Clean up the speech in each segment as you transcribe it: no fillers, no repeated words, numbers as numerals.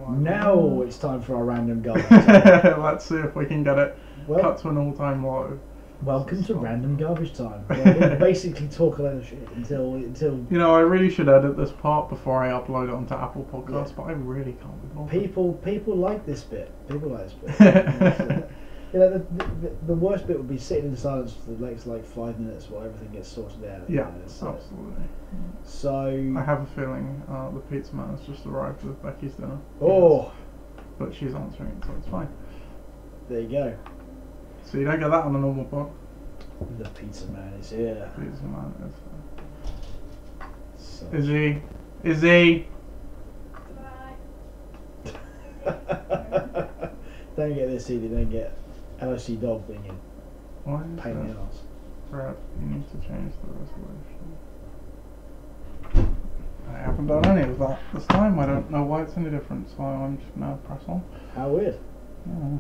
Now it's time for our random garbage. Let's see if we can get it cut to an all-time low. Welcome to random garbage time. Where we basically talk a lot of shit until. You know, I really should edit this part before I upload it onto Apple Podcasts, but I really can't be bothered. People like this bit. People like this bit. You know, the worst bit would be sitting in silence for the next 5 minutes while everything gets sorted out. Yeah, absolutely. So I have a feeling the pizza man has just arrived with Becky's dinner. Oh, yes. But she's answering it, so it's fine. There you go. So you don't get that on a normal pod. The pizza man is here. Pizza man is. So. Is he? Is he? Don't get this either. Don't get LSC dog being in. Why is pain in the arse. Brett, you need to change the resolution. I haven't done any of that this time. I don't know why it's any different, so I'm just gonna press on. How weird. Yeah.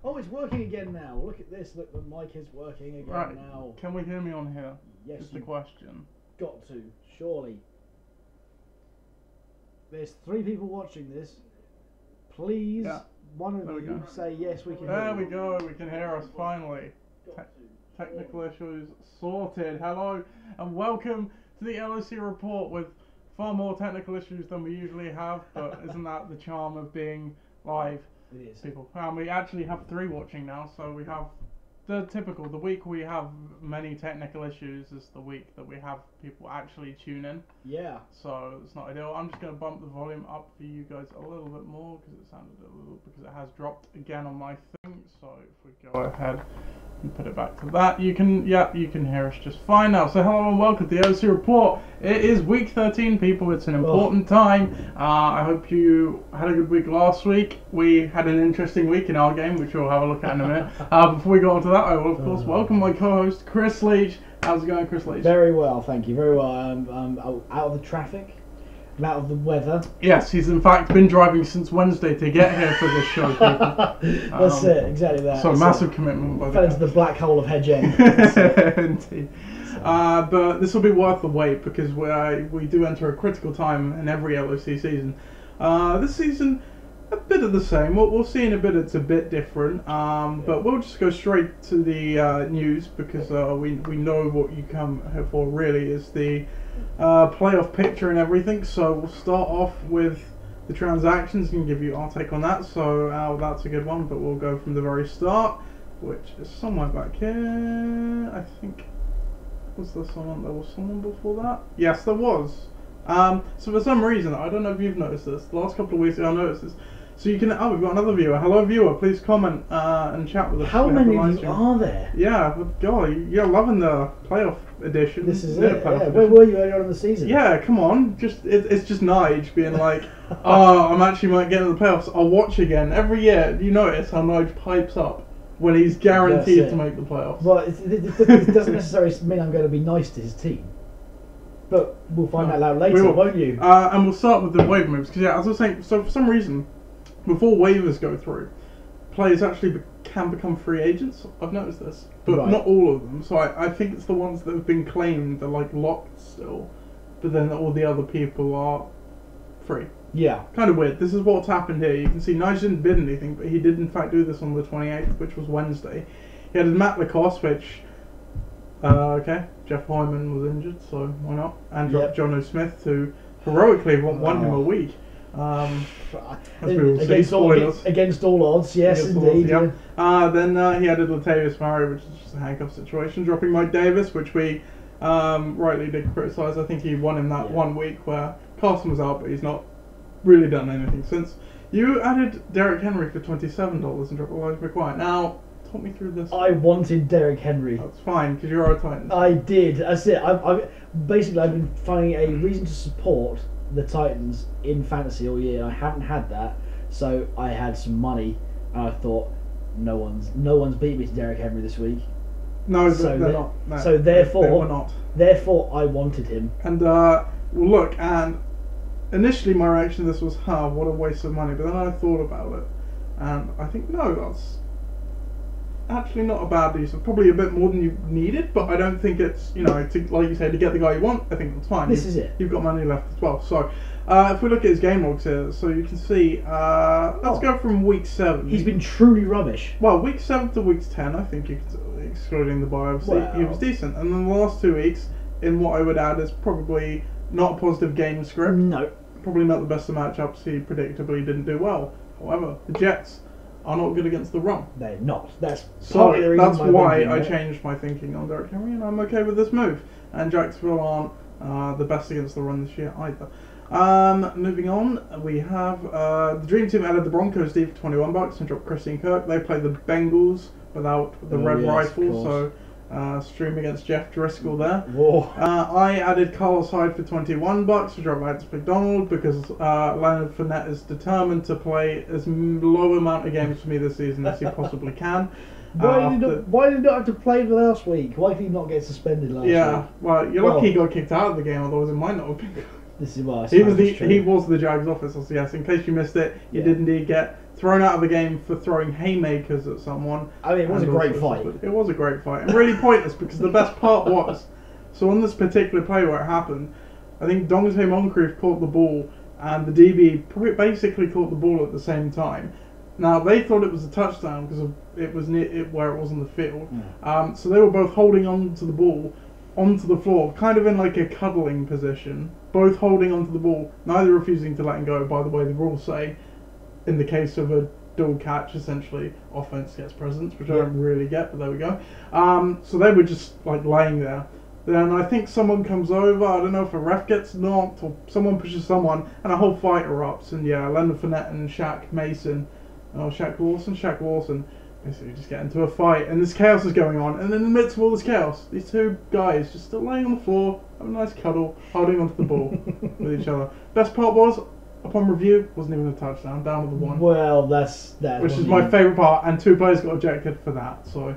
Oh, it's working again now. Look at this. Look, the mic is working again now. Can we hear me on here? Yes. Is the question. Got to, surely. There's 3 people watching this. Please, one of you say yes, we can hear you. There we go. We can hear us finally. Technical issues sorted. Hello and welcome to the LOC report with far more technical issues than we usually have, but isn't that the charm of being live? It is. People. We actually have 3 watching now, so we have the typical. The week we have many technical issues is the week that we have people actually tune in. Yeah. So it's not ideal. I'm just going to bump the volume up for you guys a little bit more because it sounded a little, because it has dropped again on my thing. So if we go ahead and put it back to that, you can hear us just fine now. So hello and welcome to the OC report. It is week 13, people. It's an important time. I hope you had a good week last week. We had an interesting week in our game, which we'll have a look at in a minute. Before we go on to that, I will of course welcome my co-host Chris Leach. How's it going, Chris Leach? Very well, thank you. Very well. I'm out of the traffic. out of the weather. Yes, he's in fact been driving since Wednesday to get here for this show, people. That's it, exactly that. So massive commitment by the fell into the black hole of Hedge End. Indeed. But this will be worth the wait because we do enter a critical time in every LOC season. This season, a bit of the same. We'll see in a bit it's a bit different. But we'll just go straight to the news because we know what you come here for really is the playoff picture and everything. So we'll start off with the transactions and give you our take on that. So that's a good one, but we'll go from the very start, which is somewhere back here. I think. Was there someone? There was someone before that? Yes, there was. So for some reason, I don't know if you've noticed this. The last couple of weeks, I noticed this. So you can. Oh, we've got another viewer. Hello, viewer. Please comment and chat with us. How many of you are there? Yeah, but God, you're loving the playoff edition. This is it. Yeah. Where were you earlier on in the season? Yeah, come on. It's just Nige being like, oh, I'm actually might get in the playoffs. I'll watch again every year. Do you notice how Nige pipes up when he's guaranteed to make the playoffs? Well, it doesn't necessarily mean I'm going to be nice to his team. But we'll find that out later, won't you? And we'll start with the waiver moves. Because, yeah, as I was saying, so for some reason, before waivers go through, players actually can become free agents. I've noticed this. But not all of them. So I think it's the ones that have been claimed that like locked still. But then all the other people are free. Yeah. Kind of weird. This is what's happened here. You can see Nige didn't bid anything, but he did in fact do this on the 28th, which was Wednesday. He had Matt Lacoste, which... okay, Jeff Hyman was injured, so why not? And dropped John O'Smith, who heroically won him a week. As we will see, against all odds, yes, indeed. Odds, yeah. Then he added Latavius Murray, which is just a handcuff situation, dropping Mike Davis, which we rightly did criticise. I think he won him that 1 week where Carson was out, but he's not really done anything since. You added Derrick Henry for $27 and dropped Elijah McGuire. Now, talk me through this. I wanted Derrick Henry. That's fine, because you're a Titan. I did. That's it. I've been finding a reason to support the Titans in fantasy all year. I haven't had that, so I had some money, and I thought, no one's beat me to Derrick Henry this week. No, so they're not. No, so therefore, they were not. Therefore, I wanted him. And well, look, and initially my reaction to this was, what a waste of money. But then I thought about it, and I think, no, that's actually not a bad decent. Probably a bit more than you needed, but I don't think it's, like you said, to get the guy you want, I think that's fine. This is it. You've got money left as well. So, if we look at his game logs here, so you can see, let's go from week 7. He's been truly rubbish. Well, week 7 to week 10, I think, excluding the bye, obviously, he was decent. And then the last 2 weeks, in what I would add is probably not a positive game script. No. Probably not the best of matchups. He predictably didn't do well. However, the Jets are not good against the run. They're not. That's why I changed my thinking on Derrick Henry, and I'm okay with this move. And Jacksonville aren't the best against the run this year either. Moving on, we have the Dream Team added the Broncos D for $21 and dropped Christian Kirk. They played the Bengals without the red rifle, so stream against Jeff Driscoll there. I added Carlos Hyde for $21 to drop Vance McDonald because Leonard Fournette is determined to play as low amount of games for me this season as he possibly can. Why did he not have to play last week? Why did he not get suspended last week? Yeah, well, you're lucky he got kicked out of the game, otherwise it might not have been. This is why he was the Jags officer, so yes, in case you missed it, he did indeed get thrown out of the game for throwing haymakers at someone. I mean, it was a great fight. It was a great fight, and really pointless because the best part was, so on this particular play where it happened, I think Dongtae Moncrief caught the ball and the DB basically caught the ball at the same time. Now, they thought it was a touchdown because it was near where it was on the field. So they were both holding on to the ball onto the floor, kind of in like a cuddling position, both holding onto the ball, neither refusing to let him go. By the way, the rules say, in the case of a dual catch, essentially, offense gets precedence, which I don't really get, but there we go. So they were just like laying there. Then I think someone comes over, I don't know if a ref gets knocked or someone pushes someone, and a whole fight erupts. And yeah, Leonard Fournette and Shaq Lawson, basically just get into a fight, and this chaos is going on. And in the midst of all this chaos, these two guys just still laying on the floor, having a nice cuddle, holding onto the ball with each other. Best part was, upon review, wasn't even a touchdown, down to the 1. Well, that's which is my favourite part, and 2 players got ejected for that. So,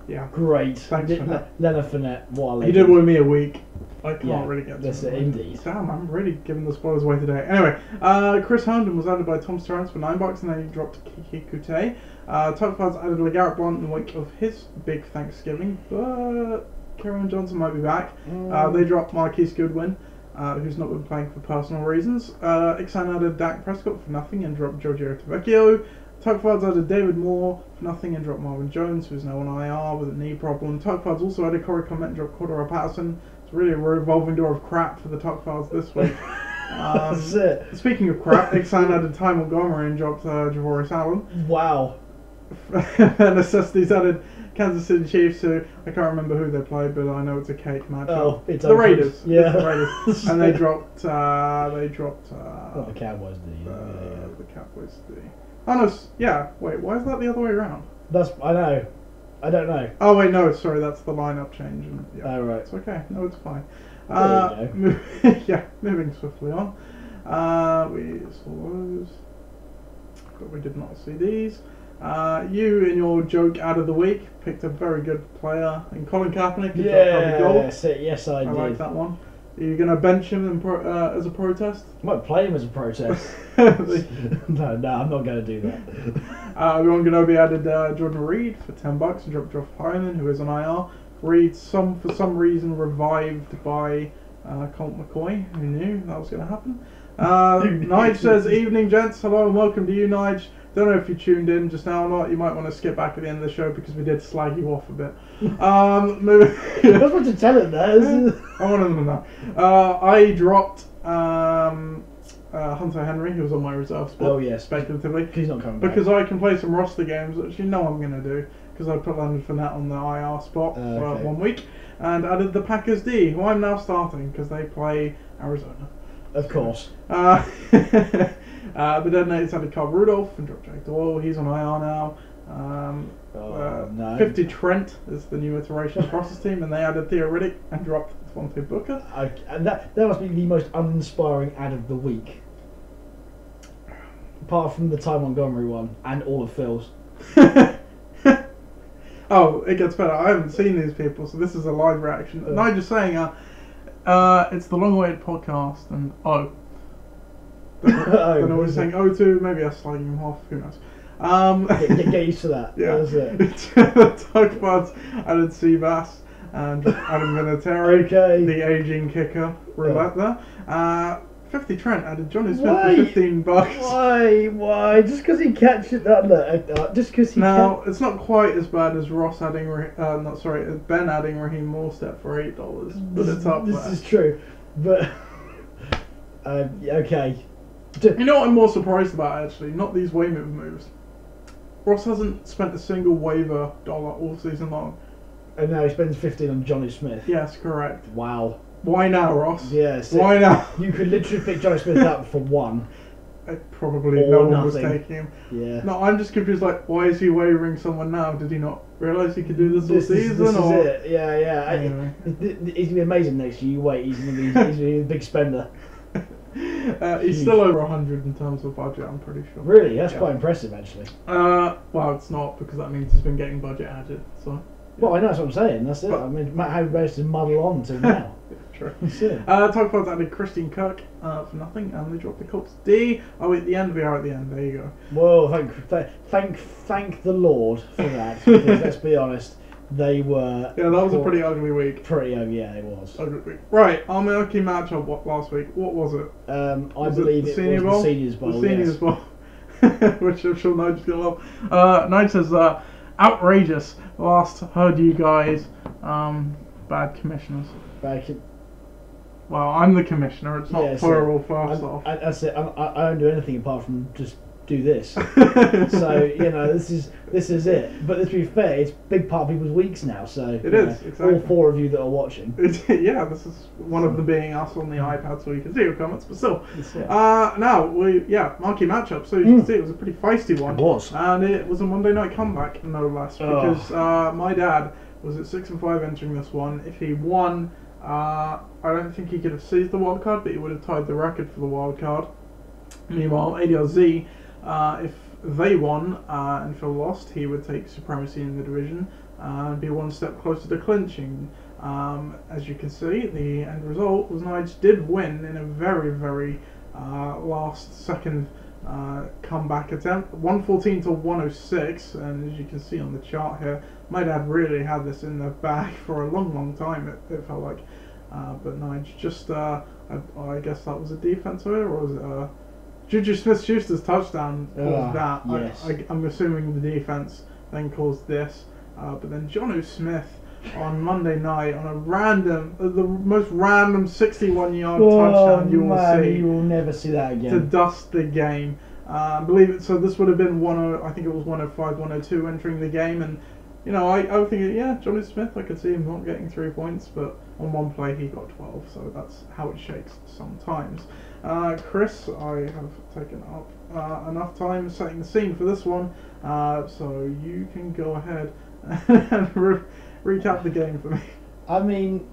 yeah, great. Thanks for that. Leonard Fournette, what a legend. He did with me a week. I can't really get to that's it. indeed. Damn, I'm really giving the spoilers away today. Anyway, Chris Herndon was added by Tom Terrence for $9, and then he dropped Kiki Kute. Top Cards added LeGarrette Blount in the wake of his big Thanksgiving, but Kerryon Johnson might be back. They dropped Marquise Goodwin, who's not been playing for personal reasons. Ixan added Dak Prescott for nothing and dropped Giorgio Tavecchio. Top Cards added David Moore for nothing and dropped Marvin Jones, who's now on IR with a knee problem. Top Cards also added Corey Clement and dropped Cordero Patterson. It's really a revolving door of crap for the Top Cards this week. That's it. Speaking of crap, Ixan added Ty Montgomery and dropped Javorius Allen. Wow. And Necessities added Kansas City Chiefs, who I can't remember who they played, but I know it's a cake match. Oh, it's the Raiders. Yeah, the Raiders. And they dropped. What the Cowboys did. The Cowboys did. Oh no, yeah. Wait, why is that the other way around? I know. I don't know. Oh wait, no, sorry, that's the lineup change. And, yeah, oh right. It's okay. No, it's fine. There you go. Yeah, moving swiftly on. We saw those, but we did not see these. You, in your joke out of the week, picked a very good player in Colin Kaepernick. Yes, I did. I like that one. Are you going to bench him as a protest? I might play him as a protest. no, I'm not going to do that. Everyone going to be added Jordan Reed for $10 and dropped Geoff Hyman, who is on IR. Reed, for some reason, revived by Colt McCoy. Who knew that was going to happen? Nige says, "Evening, gents. Hello and welcome to you, Nige. Don't know if you tuned in just now or not. You might want to skip back at the end of the show because we did slag you off a bit." Moving. I was about to tell it there. I wanted them to know. I dropped Hunter Henry, who was on my reserve spot. Oh yes, speculatively. He's not coming back. Because I can play some roster games, which you know I'm going to do. Because I put Leonard Fournette on the IR spot for 1 week, and added the Packers D, who I'm now starting because they play Arizona. Of course. But then it's added Carl Rudolph and dropped Jack Doyle. He's on IR now. No. 50 Trent is the new iteration of Ross's team, and they added Theo Riddick and dropped Devontae Booker. And that must be the most uninspiring ad of the week. Apart from the Ty Montgomery one and all of Phil's. Oh, it gets better. I haven't seen these people, so this is a live reaction. Nigel's saying, it's the long-awaited podcast, and don't know what he's saying. To maybe I'm slagging him off. Who knows? Get used to that. Yeah. That's it. Talk about added Seabass and Adam Vinatieri, the aging kicker, roulette there. 50 Trent added Johnny Smith for $15. Why? Just because he catches that? Just because he. Now it's not quite as bad as Ross adding, Ben adding Raheem Mostert for $8, but it's up there. This is true, but okay. You know what I'm more surprised about actually? Not these waiver moves. Ross hasn't spent a single waiver dollar all season long. And now he spends 15 on Johnny Smith. Yes, correct. Wow. Why now, Ross? Yes. Why now? You could literally pick Johnny Smith up for one. Probably no one was taking him. Yeah. No, I'm just confused. Like, why is he wavering someone now? Did he not realise he could do this all season? This is it. Yeah. Anyway. He's gonna be amazing next year. You wait. He's gonna be a big spender. He's still over 100 in terms of budget. I'm pretty sure. Really, that's quite impressive, actually. Well, it's not because that means he's been getting budget added. So. Yeah. Well, I know that's what I'm saying. That's it. I mean, Matt Harry managed to muddle on to now. True. That's it. Talk about added Christian Kirk for nothing, and they dropped the Colts D. Oh, at the end, we are at the end. There you go. Well, thank the Lord for that. Because let's be honest, they were. Yeah, that was a pretty ugly week. Yeah, it was. Ugly week. Right, our murky matchup last week. What was it? I believe it was the Seniors Bowl. The Seniors Bowl, which I'm sure Nigel's gonna love. Nigel says, outrageous. Last heard you guys, bad commissioners. Well, I'm the commissioner. It's not plural. First off, that's it. I don't do anything apart from just do this. So this is it. But to be fair, it's a big part of people's weeks now. So it is exactly. All four of you that are watching. Yeah, this is one of them being us on the iPad, so you can see your comments. But still, now marquee matchup. So you can see it was a pretty feisty one. It was, and it was a Monday night comeback, no less, because my dad was at 6-5 entering this one. If he won, I don't think he could have seized the wild card, but he would have tied the record for the wild card. Meanwhile, ADRZ, if they won and Phil lost, he would take supremacy in the division and be one step closer to clinching. As you can see, the end result was Nige did win in a very, very last second comeback attempt, 114 to 106, and as you can see on the chart here, my dad really had this in the bag for a long time, it felt like, but Nige just, I guess that was a defense error, or was it Juju Smith-Schuster's touchdown caused that. Yes. I'm assuming the defense then caused this, but then Jonnu Smith on Monday night on a random, the most random 61-yard touchdown you will see. You will never see that again. To dust the game. I believe it. So this would have been I think it was 105, 102 entering the game, and you know I was thinking, yeah, Jonnu Smith, I could see him not getting 3 points, but on one play he got 12, so that's how it shakes sometimes. Chris, I have taken up enough time setting the scene for this one, so you can go ahead and recap the game for me. I mean,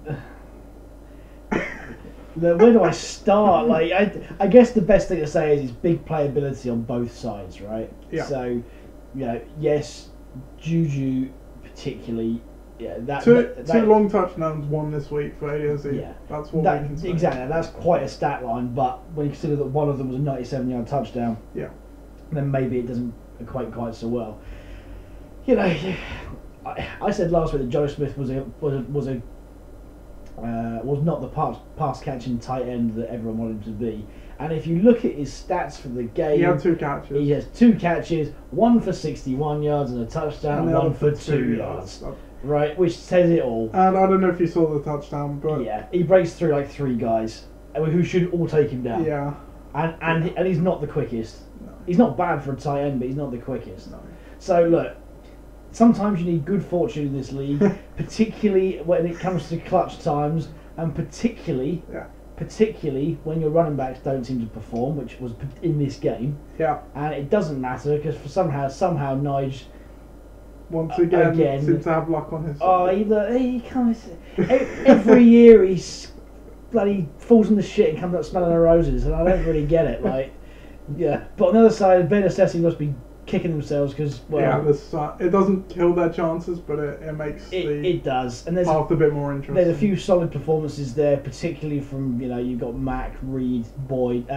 where do I start? Like, I guess the best thing to say is big playability on both sides, right? Yeah. So, you know, yes, Juju particularly. Yeah, two long touchdowns won this week for ADOZ. Yeah, that's what we can say. Exactly, that's quite a stat line. But when you consider that one of them was a 97-yard touchdown, yeah, then maybe it doesn't equate quite so well. You know, I said last week that Joe Smith was not the pass catching tight end that everyone wanted him to be. And if you look at his stats for the game, he had 2 catches. He has 2 catches, one for 61 yards and a touchdown, and one for 2 yards. Right, which says it all. And I don't know if you saw the touchdown, but yeah, he breaks through like 3 guys who should all take him down. Yeah, and he's not the quickest. No. He's not bad for a tight end, but he's not the quickest. No. So look, sometimes you need good fortune in this league, particularly when it comes to clutch times, and particularly when your running backs don't seem to perform, which was in this game. Yeah. And it doesn't matter because somehow Nige once again seems to have luck on his side. He comes every year he's bloody falls in the shit and comes up smelling the roses, and I don't really get it. Like, yeah. But on the other side, Ben Assessi must be kicking themselves because it doesn't kill their chances, but it makes it does, and there's path a bit more interesting. There's a few solid performances there, particularly from you've got Mac, Reed, Boyd,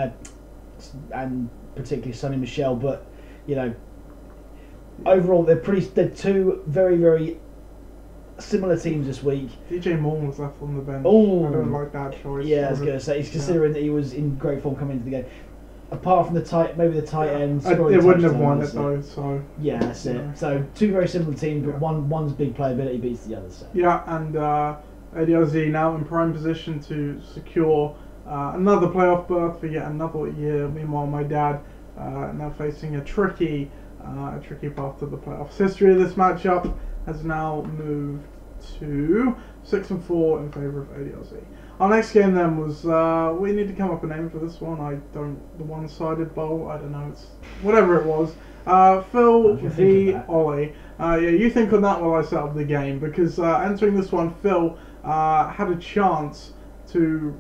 and particularly Sonny Michel. But overall they're 2 very, very similar teams this week. DJ Moore was left on the bench. Oh, I don't like that choice. Yeah, I was going to say, he's considering that he was in great form coming into the game. Apart from the tight end, it wouldn't have won it though. So yeah, that's it. So 2 very similar teams, but one's big playability beats the other. So. Yeah, and ADLZ now in prime position to secure another playoff berth for yet another year. Meanwhile, my dad now facing a tricky path to the playoffs. History of this matchup has now moved to 6-4 in favour of ADLZ. Our next game then was, we need to come up with a name for this one. The one-sided bowl, I don't know, it's whatever it was. Phil v. Ollie. Yeah, you think on that while I set up the game, because entering this one, Phil had a chance to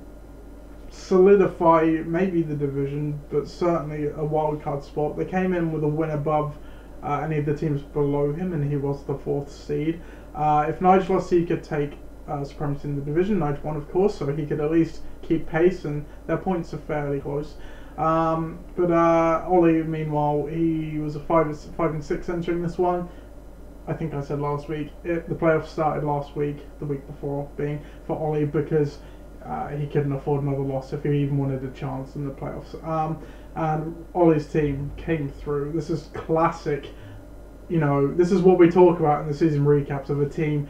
solidify maybe the division, but certainly a wildcard spot. They came in with a win above any of the teams below him, and he was the 4th seed. If Nige lost, he could take supremacy in the division. Nige won, of course, so he could at least keep pace, and their points are fairly close. But Ollie, meanwhile, he was a 5-6 entering this one. I think I said last week, the playoffs started last week, the week before, being for Ollie, because he couldn't afford another loss if he even wanted a chance in the playoffs. And Ollie's team came through. This is classic. This is what we talk about in the season recaps of a team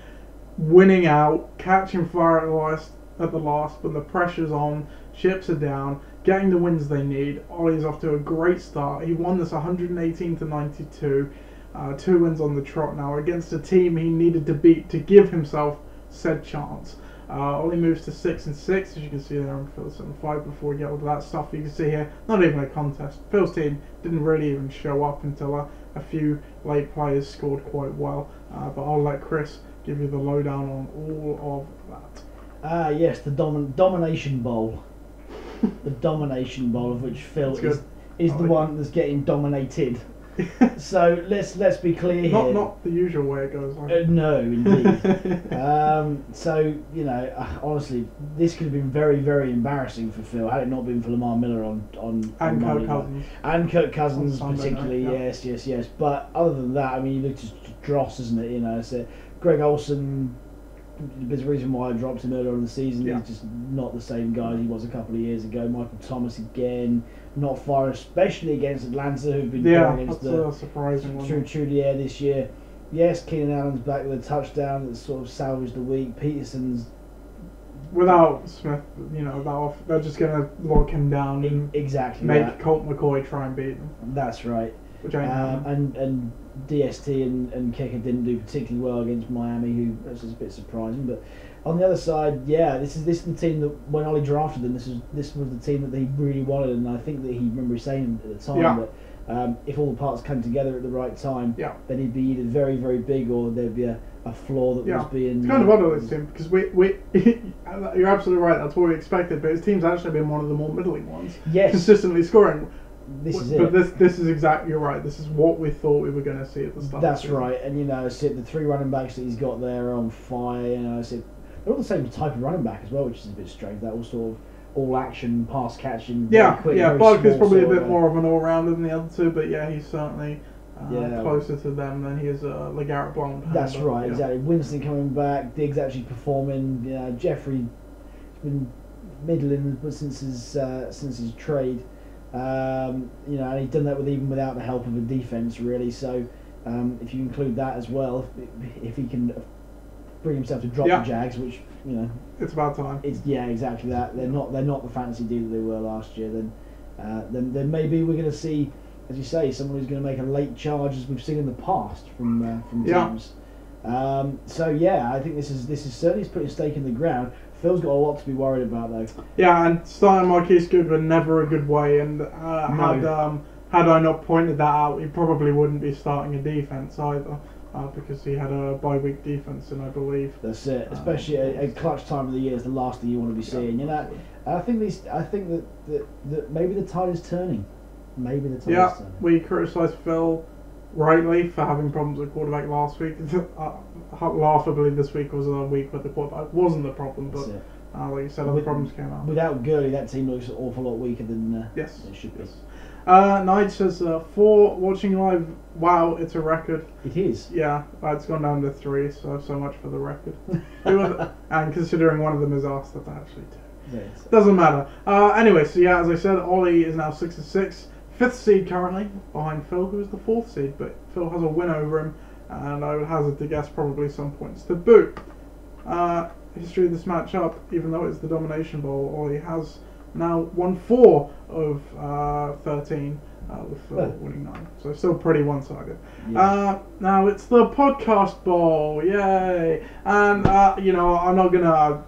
winning out, catching fire at the last when the pressure's on, chips are down, getting the wins they need. Ollie's off to a great start. He won this 118 to 92. 2 wins on the trot now against a team he needed to beat to give himself said chance. Ollie moves to 6-6, as you can see there on Phil's 7-5 before we get all of that stuff. You can see here, not even a contest. Phil's team didn't really even show up until a few late players scored quite well. But I'll let Chris give you the lowdown on all of that. Yes, the Domination Bowl. The Domination Bowl, of which Phil is the one that's getting dominated. So let's be clear here. Not the usual way it goes. Like. No, indeed. So honestly, this could have been very, very embarrassing for Phil had it not been for Lamar Miller on And Monday Kirk night. Cousins. And Kirk Cousins On Sunday particularly. night, Yes. But other than that, I mean, you look at Dross, isn't it? So Greg Olsen. There's a reason why I dropped him earlier in the season. Yeah. He's just not the same guy he was a couple of years ago. Michael Thomas again, not far, especially against Atlanta, who've been poor against that's a surprising one. True the air this year. Yes, Keenan Allen's back with a touchdown that sort of salvaged the week. Peterson's without Smith, they're just gonna lock him down and exactly make Colt McCoy try and beat them. That's right. Which ain't happening. And DST and Kicker didn't do particularly well against Miami, who was a bit surprising. But on the other side, this is the team that when Ollie drafted them, this was the team that he really wanted, and I think that he remember saying at the time that if all the parts came together at the right time, then he'd be either very, very big or there'd be a flaw that was being. It's kind of odd with this team because we you're absolutely right. That's what we expected, but his team's actually been one of the more middling ones. Yes, consistently scoring. This is it. But this is exactly, you're right. This is what we thought we were going to see at the start. That's right, and the three running backs that he's got there are on fire. They're all the same type of running back as well, which is a bit strange. That all sort of all action, pass catching. Quick, Barker's probably a bit more of an all rounder than the other two, but he's certainly closer to them than he is LeGarrette Blount. That's right, exactly. Winston coming back, Diggs actually performing. Jeffrey's been middling since his trade. And he's done that even without the help of a defense, really. So, if you include that as well, if he can bring himself to drop the Jags, which it's about time. It's exactly that. They're not the fantasy deal that they were last year. Then maybe we're going to see, as you say, someone who's going to make a late charge, as we've seen in the past from teams. I think this is certainly putting a stake in the ground. Phil's got a lot to be worried about, though. Yeah, and starting Marquise Goodwin never a good way. And had I not pointed that out, he probably wouldn't be starting a defense either, because he had a bye-week defense, and I believe that's it. Especially a clutch time of the year is the last thing you want to be seeing. I think that maybe the tide is turning. Maybe the tide is turning. We criticised Phil rightly for having problems with quarterback last week. Laughably, this week was a week where the quarterback wasn't the problem, but like you said, other problems came out. Without Gurley, that team looks an awful lot weaker than it should be. Nige says 4 watching live. Wow, it's a record. It is. Yeah, it's gone down to 3, so much for the record. And considering one of them is us, that's actually 2. Yes. Doesn't matter. Anyway, so as I said, Ollie is now 6-6. 5th seed currently, behind Phil, who is the 4th seed, but Phil has a win over him, and I would hazard to guess probably some points to boot. History of this matchup, even though it's the Domination Bowl, Ollie has now won 4 of 13, with Phil winning 9, so still pretty one-sided. Yeah. Now it's the Podcast Bowl, yay! And, I'm not going to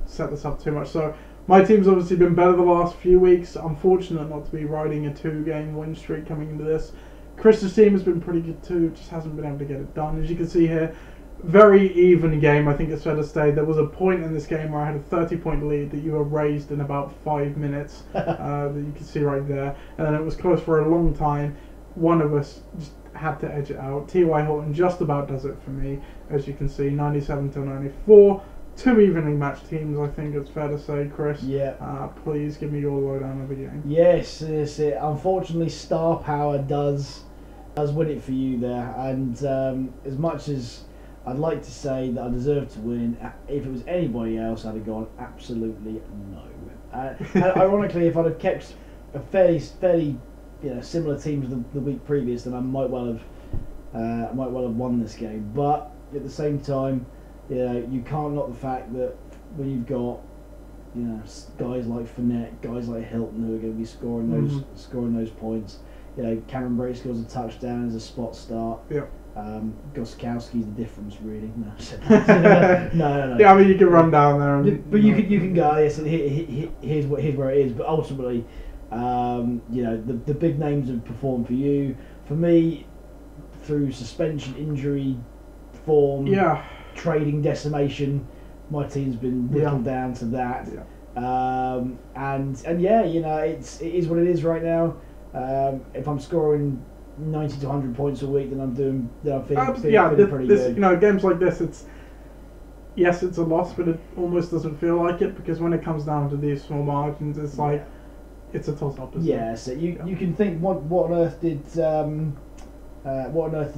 set this up too much, so my team's obviously been better the last few weeks. I'm fortunate not to be riding a 2-game win streak coming into this. Chris's team has been pretty good too, just hasn't been able to get it done. As you can see here, very even game, I think it's fair to say. There was a point in this game where I had a 30-point lead that you erased in about 5 minutes, that you can see right there. And then it was close for a long time. One of us just had to edge it out. T.Y. Hilton just about does it for me, as you can see, 97-94. 2 evenly matched teams, I think it's fair to say, Chris. Yeah. Please give me your lowdown of the game. Yes, unfortunately, star power does win it for you there. And as much as I'd like to say that I deserve to win, if it was anybody else, I'd have gone absolutely no. And ironically, if I'd have kept a fairly similar teams the week previous, then I might well have won this game. But at the same time, you can't knock the fact that when you've got guys like Fournette, guys like Hilton who are going to be scoring those points. Cameron Brate scores a touchdown as a spot start. Yeah. Gostkowski's the difference, really. No. No. Yeah, I mean you can run down there, but you can go. Yes, here's where it is. But ultimately, the big names have performed for you. For me, through suspension, injury, form. Yeah. Trading decimation, my team's been whittled down to that. It is what it is right now. If I'm scoring 90 to 100 points a week, then I'm feeling pretty this, good. Games like this, it's a loss, but it almost doesn't feel like it, because when it comes down to these small margins, it's like it's a toss-up. Yeah, so you can think what on earth did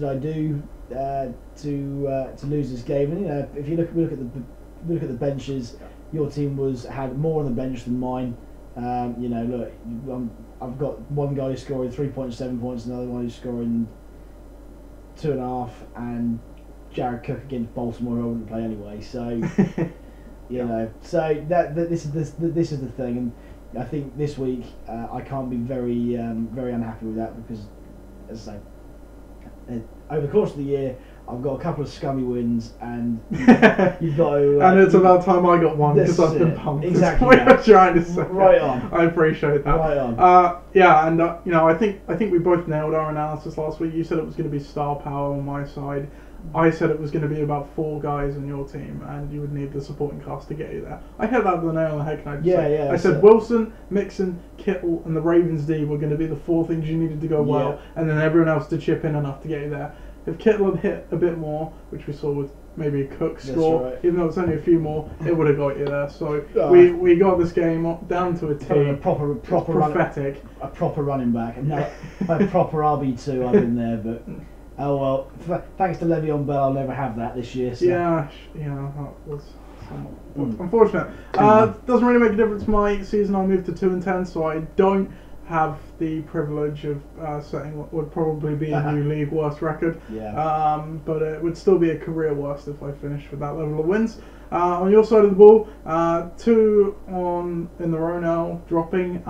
I do to lose this game? And if you look at the benches, your team had more on the bench than mine. Look, I've got one guy who's scoring 3.7 points, another one who's scoring 2.5, and Jared Cook against Baltimore, who I wouldn't play anyway. So so this is the thing, and I think this week I can't be very unhappy with that, because, as I say, over the course of the year I've got a couple of scummy wins, and you've got to... and it's about time I got one, because I've been pumped. Exactly. That's what I'm trying to say. Right on. I appreciate that. Right on. I think we both nailed our analysis last week. You said it was going to be star power on my side. I said it was going to be about 4 guys on your team, and you would need the supporting cast to get you there. I hit that with the nail on the head, can I just say? I said Wilson, Mixon, Kittle, and the Ravens D were going to be the 4 things you needed to go well, and then everyone else to chip in enough to get you there. If Kittle had hit a bit more, which we saw with maybe a Cook score, even though it's only a few more, it would have got you there. So we got this game down to a T. A proper prophetic. A proper running back. A proper RB2 I've been there, but... Oh well, thanks to Le'Veon Bell, I'll never have that this year. So. Yeah, that was somewhat unfortunate. Doesn't really make a difference. My season, I moved to 2-10, so I don't have the privilege of setting what would probably be a new league worst record. Yeah. But it would still be a career worst if I finished with that level of wins. On your side of the ball, 2 in the row now, dropping.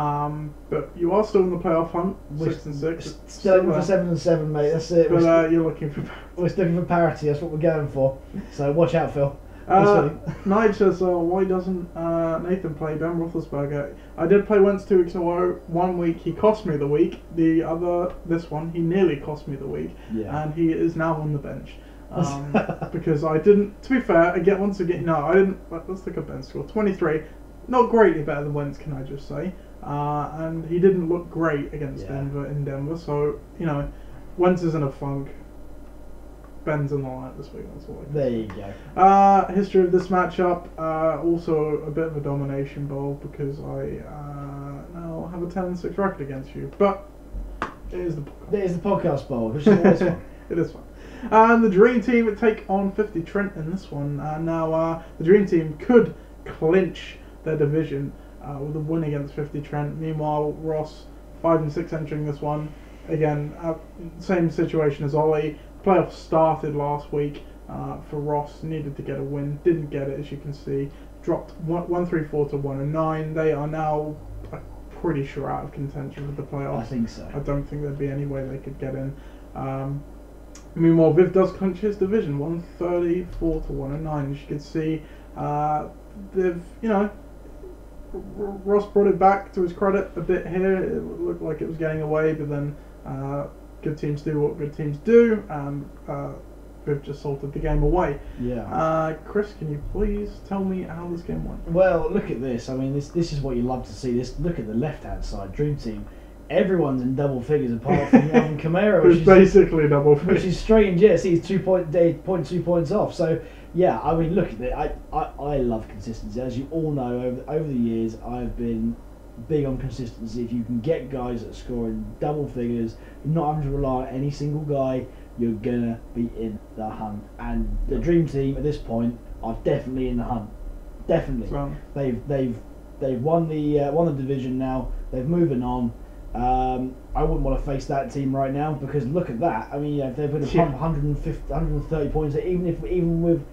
But you are still in the playoff hunt, 6-6. Still for 7-7, mate. That's it. But you're looking for. We're looking for parity. That's what we're going for. So watch out, Phil. Nige says, why doesn't Nathan play Ben Roethlisberger? I did play Wentz 2 weeks in a row. 1 week he cost me the week. This one he nearly cost me the week. Yeah. And he is now on the bench. Because I didn't, to be fair, I didn't, let's look at Ben's score. 23, not greatly better than Wentz, can I just say. And he didn't look great against Denver in Denver. So, Wentz is in a funk. Ben's in the line this week, that's all I can There say. you go. History of this matchup, also a bit of a domination bowl, because I now have a 10-6 record against you. But it is the podcast. It is the podcast bowl, which is always fun. It is fun. And the Dream Team would take on 50 Trent in this one. Now the Dream Team could clinch their division with a win against 50 Trent. Meanwhile, Ross 5-6 entering this one. Again, same situation as Ollie. Playoffs started last week for Ross. Needed to get a win. Didn't get it, as you can see. Dropped 134 to 109. They are now pretty sure out of contention with the playoffs. I think so. I don't think there'd be any way they could get in. Meanwhile, Viv does clinch his division, 134 to 109. As you can see, Ross brought it back to his credit a bit here. It looked like it was getting away, but then good teams do what good teams do, and Viv just salted the game away. Yeah. Chris, can you please tell me how this game went? Well, look at this. I mean, this is what you love to see. Look at the left-hand side, Dream Team. Everyone's in double figures apart from Alvin Kamara, which is basically double figures. Which is strange. Yes, he's 2.2 points off. So yeah, I mean, look at it. I love consistency. As you all know, over the years, I've been big on consistency. If you can get guys that score in double figures, you're not having to rely on any single guy, you're gonna be in the hunt. And the Dream Team at this point are definitely in the hunt. Definitely. So, they've won the division now. They're moving on. I wouldn't want to face that team right now, because look at that. I mean, if they're going to pump 130 points, even with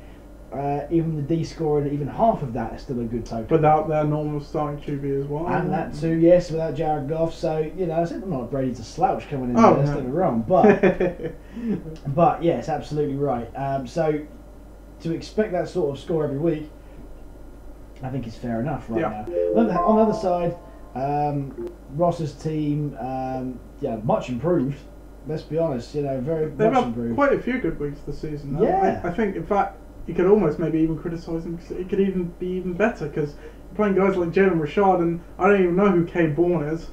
the D scoring even half of that, is still a good total. Without their normal starting QB as well. And that too, yes, without Jared Goff. So I said I'm not ready to slouch coming in there. That's not wrong, but yes, absolutely right. So to expect that sort of score every week, I think it's fair enough now. On the other side. Ross's team, much improved. Let's be honest, very They've much had improved. quite a few good weeks this season. Yeah, I think in fact you could almost maybe even criticise him, because it could even be even better, because you're playing guys like Jalen Richard, and I don't even know who K Bourne is.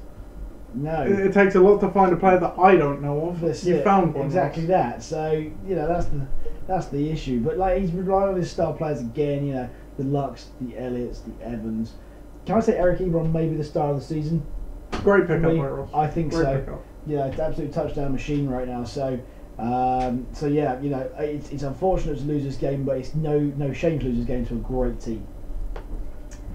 No. It takes a lot to find a player that I don't know of. You found one. Exactly that. So, you know, that's the issue. But, like, he's relying on his star players again, you know, the Lux, the Elliots, the Evans. Can I say Eric Ebron maybe the star of the season? Great pickup by Ross. I think Great so. Pickup. Yeah, it's absolute touchdown machine right now. So, yeah, you know, it's unfortunate to lose this game, but it's no shame to lose this game to a great team.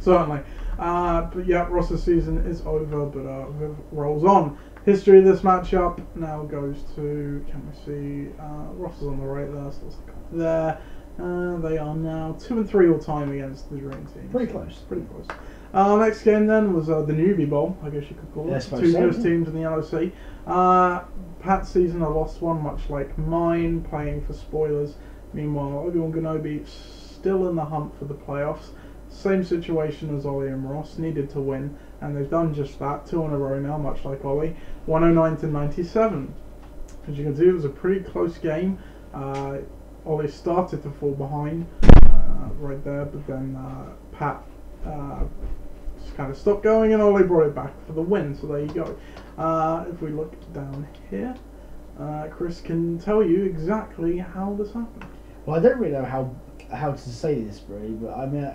Certainly. But yeah, Ross's season is over, but Viv rolls on. History of this matchup now goes to, can we see, Ross is on the right there, so let's look up there. They are now 2-3 all time against the Dream Team. Pretty close. Pretty close. Next game then was the Newbie Bowl, I guess you could call it. Two newest teams in the LOC. Pat's season, I lost one, much like mine, playing for spoilers. Meanwhile, Obi-Wan Kenobi still in the hunt for the playoffs. Same situation as Ollie and Ross, needed to win, and they've done just that, 2 in a row now, much like Ollie, 109-97. As you can see, it was a pretty close game. Ollie started to fall behind right there, but then Pat just kind of stopped going, and Ollie brought it back for the win, so there you go. If we look down here, Chris can tell you exactly how this happened. Well, I don't really know how to say this, really, but I mean,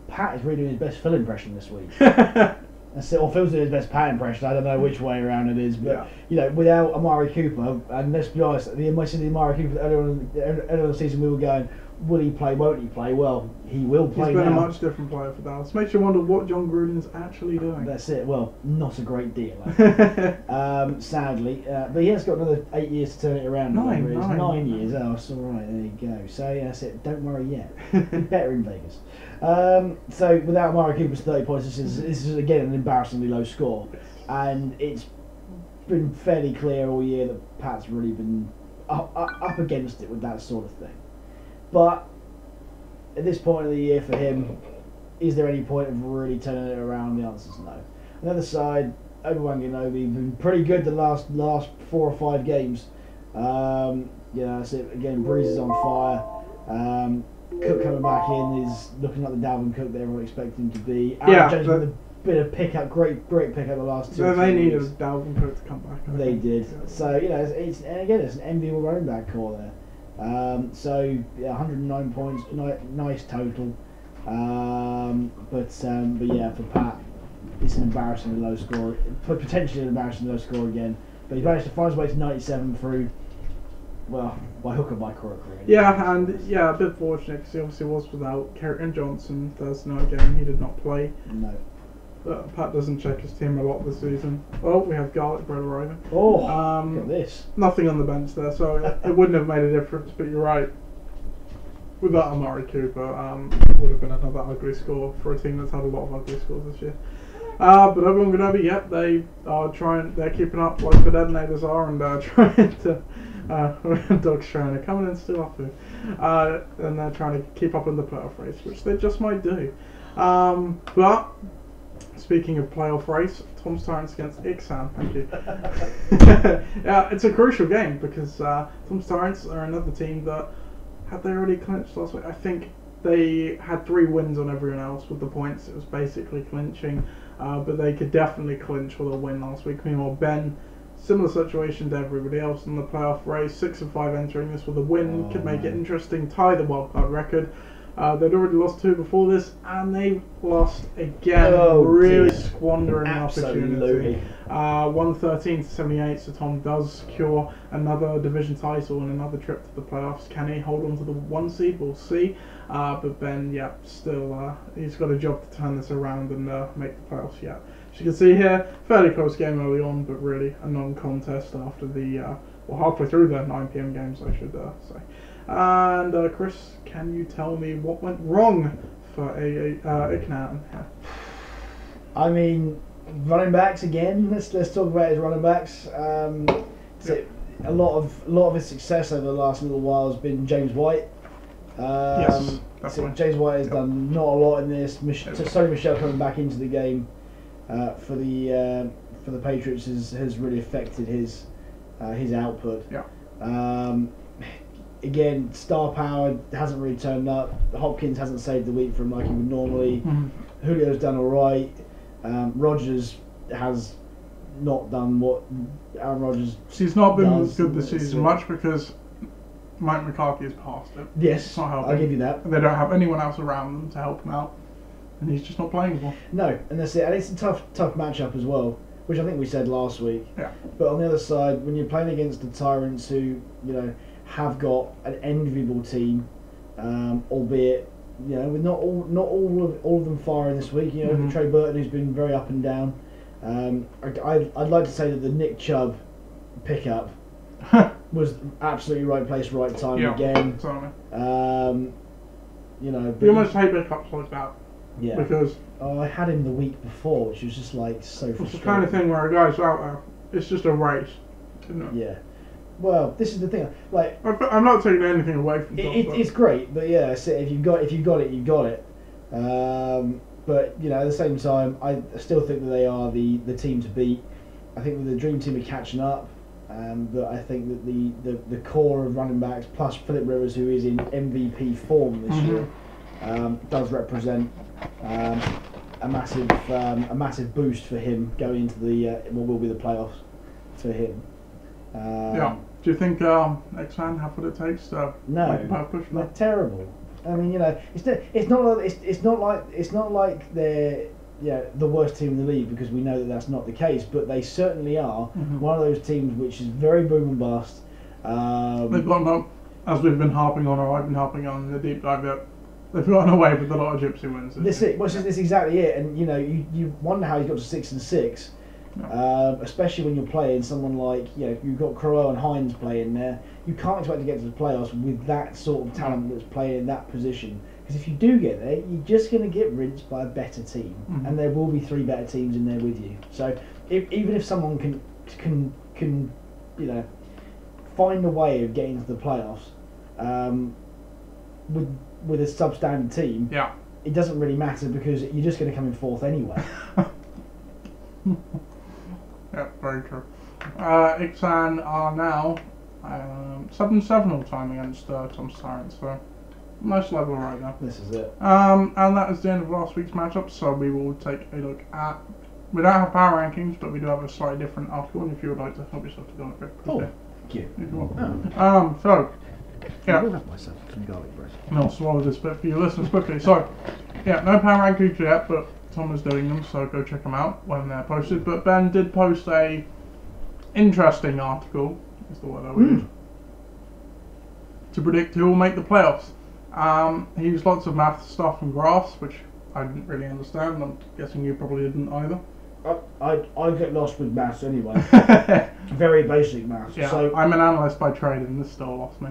Pat is really doing his best Phil impression this week. That's it. Or Phil's doing his best Pat impression. I don't know which way around it is, but you know, without Amari Cooper, and let's be honest, the Amari Cooper earlier on in the season, we were going, will he play? Won't he play? Well, he will play. He's been now. A much different player for Dallas. Makes you wonder what John Gruden's actually doing. That's it. Well, not a great deal, sadly. But he has got another 8 years to turn it around. 9 years. Oh, it's all right. There you go. So yeah, that's it. Don't worry yet. Better in Vegas. So without Amari Cooper's 30 points, this is again an embarrassingly low score, and it's been fairly clear all year that Pat's really been up against it with that sort of thing. But at this point of the year for him, is there any point of really turning it around? The answer is no. On the other side, Obi-Wan Kenobi been pretty good the last 4 or 5 games. That's it. Again, Breeze is on fire. Cook coming back in is looking like the Dalvin Cook that everyone expected him to be. Aaron Jones with a bit of pickup, great pickup the last 2 So they needed weeks. Dalvin Cook to come back. They did. Yeah. So you know, it's an enviable running back core there. 109 points, nice total. But yeah, for Pat, it's an embarrassingly low score. Potentially an embarrassingly low score again. But he managed to find his way to 97 through, well, by hook or by crook, really. Yeah, and a bit fortunate because he obviously was without Kerrigan Johnson Thursday night game. He did not play. No. Pat doesn't check his team a lot this season. Oh, we have garlic bread arriving. Oh, look at this. Nothing on the bench there, so it wouldn't have made a difference, but you're right. Without Amari Cooper, it would have been another ugly score for a team that's had a lot of ugly scores this year. But Obi-Wan Kenobi, they are they're keeping up like the detonators are, and trying to, Doug's trying to come in and steal our food. And they're trying to keep up in the playoff race, which they just might do. But speaking of playoff race, Tom's Tyrants against Ixan, thank you. Yeah, it's a crucial game because Tom's Tyrants are another team that, had they already clinched last week? I think they had 3 wins on everyone else with the points. It was basically clinching, but they could definitely clinch with a win last week. Meanwhile, Ben, similar situation to everybody else in the playoff race, 6 of 5 entering this with a win, could make it interesting, tie the wildcard record. They'd already lost 2 before this, and they've lost again, really squandering an opportunity. 113-78, so Tom does secure another division title and another trip to the playoffs. Can he hold on to the 1 seed? We'll see. But Ben, still, he's got a job to turn this around and make the playoffs. As you can see here, fairly close game early on, but really a non-contest after the, halfway through the 9 PM games, I should say. And Chris, can you tell me what went wrong for Iknan? I mean, running backs again. Let's talk about his running backs. So a lot of his success over the last little while has been James White. Yes, so James White has done not a lot in this. Sonny Michel coming back into the game for the Patriots has really affected his output. Yeah. Again, star power hasn't really turned up. Hopkins hasn't saved the week for him like he would normally. Julio's done all right. Rodgers has not done what Aaron Rodgers. He's not been does. good this season much because Mike McCarthy has passed it. Yes, It's not helping. I'll give you that. They don't have anyone else around them to help him out, and he's just not playing as well. No, and that's it. And it's a tough matchup as well, which I think we said last week. Yeah. But on the other side, when you're playing against the Tyrants, who have got an enviable team, albeit with not all of them firing this week. Trey Burton, who's been very up and down. I'd like to say that the Nick Chubb pickup was absolutely right place, right time again. Certainly. But You almost hate pickups like that. Yeah. Because I had him the week before, which was just like so frustrating. it's the kind of thing where a guy's out there. It's just a race. Isn't it? Yeah. Well, this is the thing. Like, I'm not taking anything away from it's great, but yeah, so if you've got it, you've got it. But at the same time, I still think that they are the team to beat. I think that the Dream Team are catching up, but I think that the core of running backs plus Philip Rivers, who is in MVP form this year, does represent a massive boost for him going into what will be the playoffs for him. Do you think X-Man have what it takes to make a push? They're terrible. I mean, it's not like they're the worst team in the league, because we know that that's not the case. But they certainly are one of those teams which is very boom and bust. They've gotten, as we've been harping on, or I've been harping on in the deep dive, that they've gotten away with a lot of gypsy wins. That's exactly it. And you wonder how he got to 6-6. Especially when you're playing someone like you've got Crowe and Hines playing there. You can't expect to get to the playoffs with that sort of talent that's playing in that position. Because if you do get there, you're just going to get rinsed by a better team, and there will be 3 better teams in there with you. So even if someone can find a way of getting to the playoffs with a substandard team, it doesn't really matter, because you're just going to come in 4th anyway. Yeah, very true. Ixan are now 7-7 all time against Tom's Tyrants, so nice level right now. This is it. And that is the end of last week's matchup, so we will take a look at... We don't have power rankings, but we do have a slightly different article, and if you would like to help yourself to go on a bit. Oh, thank you. If you want. So, I will have myself some garlic bread. And I'll swallow this bit for you listeners quickly. So, no power rankings yet, but Tom is doing them, so go check them out when they're posted. But Ben did post a interesting article, is the word I would use, to predict who will make the playoffs. He used lots of math stuff and graphs, which I didn't really understand. I'm guessing you probably didn't either. I get lost with maths anyway. Very basic maths. Yeah, So I'm an analyst by trade, and this still lost me.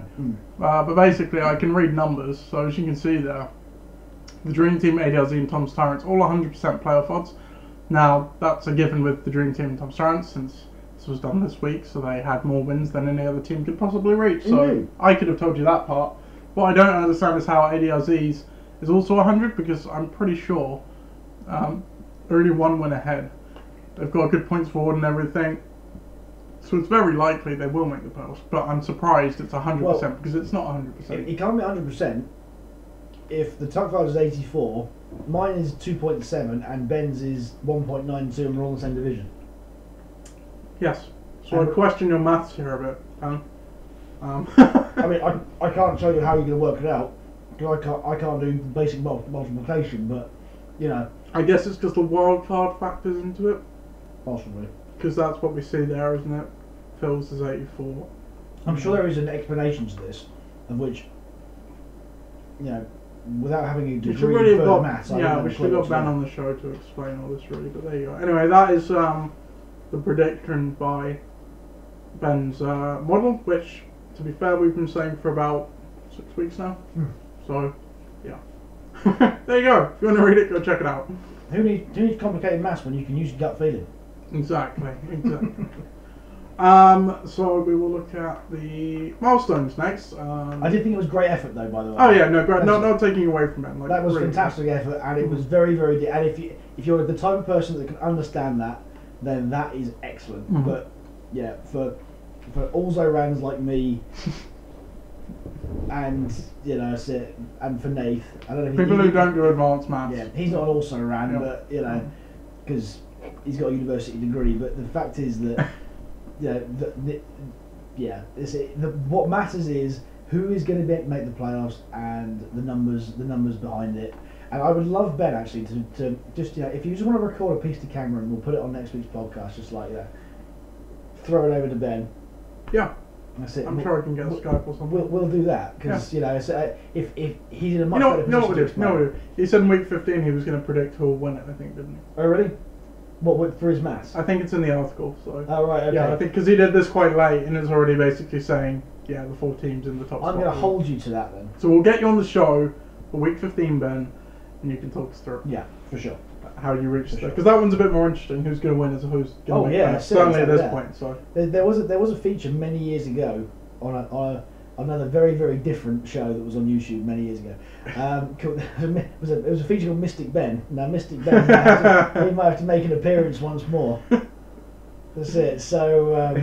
But basically, I can read numbers, so as you can see there, the Dream Team, ADLZ, and Tom's Tyrants, all 100% playoff odds. Now, that's a given with the Dream Team and Tom's Tyrants, since this was done this week, so they had more wins than any other team could possibly reach. So I could have told you that part. What I don't understand is how ADLZ's is also 100, because I'm pretty sure only one win ahead. They've got good points forward and everything, so it's very likely they will make the playoffs. But I'm surprised it's 100%, because it's not 100%. It can't be 100%. If the top 5 is 84, mine is 2.7 and Ben's is 1.92, and we're all in the same division. Yes. So I question your maths here a bit. I mean, I can't tell you how you're going to work it out, because I can't do basic multiplication, but I guess it's because the wildcard factors into it. Possibly. Because that's what we see there, isn't it? Phil's is 84. I'm sure there is an explanation to this, of which, without having a degree in further maths, we should have got Ben on the show to explain all this, really. But there you go. Anyway, that is the prediction by Ben's model, which, to be fair, we've been saying for about 6 weeks now. So, yeah. There you go. If you want to read it, go check it out. Who needs complicated maths when you can use your gut feeling? Exactly. So we will look at the milestones next. I did think it was great effort, though, by the way. Oh yeah, no, great. Not taking away from it. That was fantastic effort, and it was very, very deep. And if you're the type of person that can understand that, then that is excellent. But yeah, for also-rans like me, and and for Nath, I don't know. People who don't do advanced maths. Yeah, he's not an also-ran, but because he's got a university degree. But the fact is that what matters is who is going to make the playoffs and the numbers behind it. And I would love Ben actually to just if you just want to record a piece to camera and we'll put it on next week's podcast just like that. Throw it over to Ben. Yeah. That's it. I'm sure I can get a Skype or something. We'll do that because if he's in a much better position. No, he said in week 15 he was going to predict who'll win it. I think, didn't he? Oh really? What for his maths? I think it's in the article. So. Oh right. Okay. Yeah, I think because he did this quite late and it's already basically saying the 4 teams in the top. I'm going to hold you to that then. So we'll get you on the show for week 15, Ben, and you can talk us through. Yeah, for sure. How you reach there, because that one's a bit more interesting. Who's going to win as who's going to win? Certainly at this point. So there was a feature many years ago on another very, very different show that was on YouTube many years ago. It was a feature called Mystic Ben. Now Mystic Ben he might have to make an appearance once more. That's it. So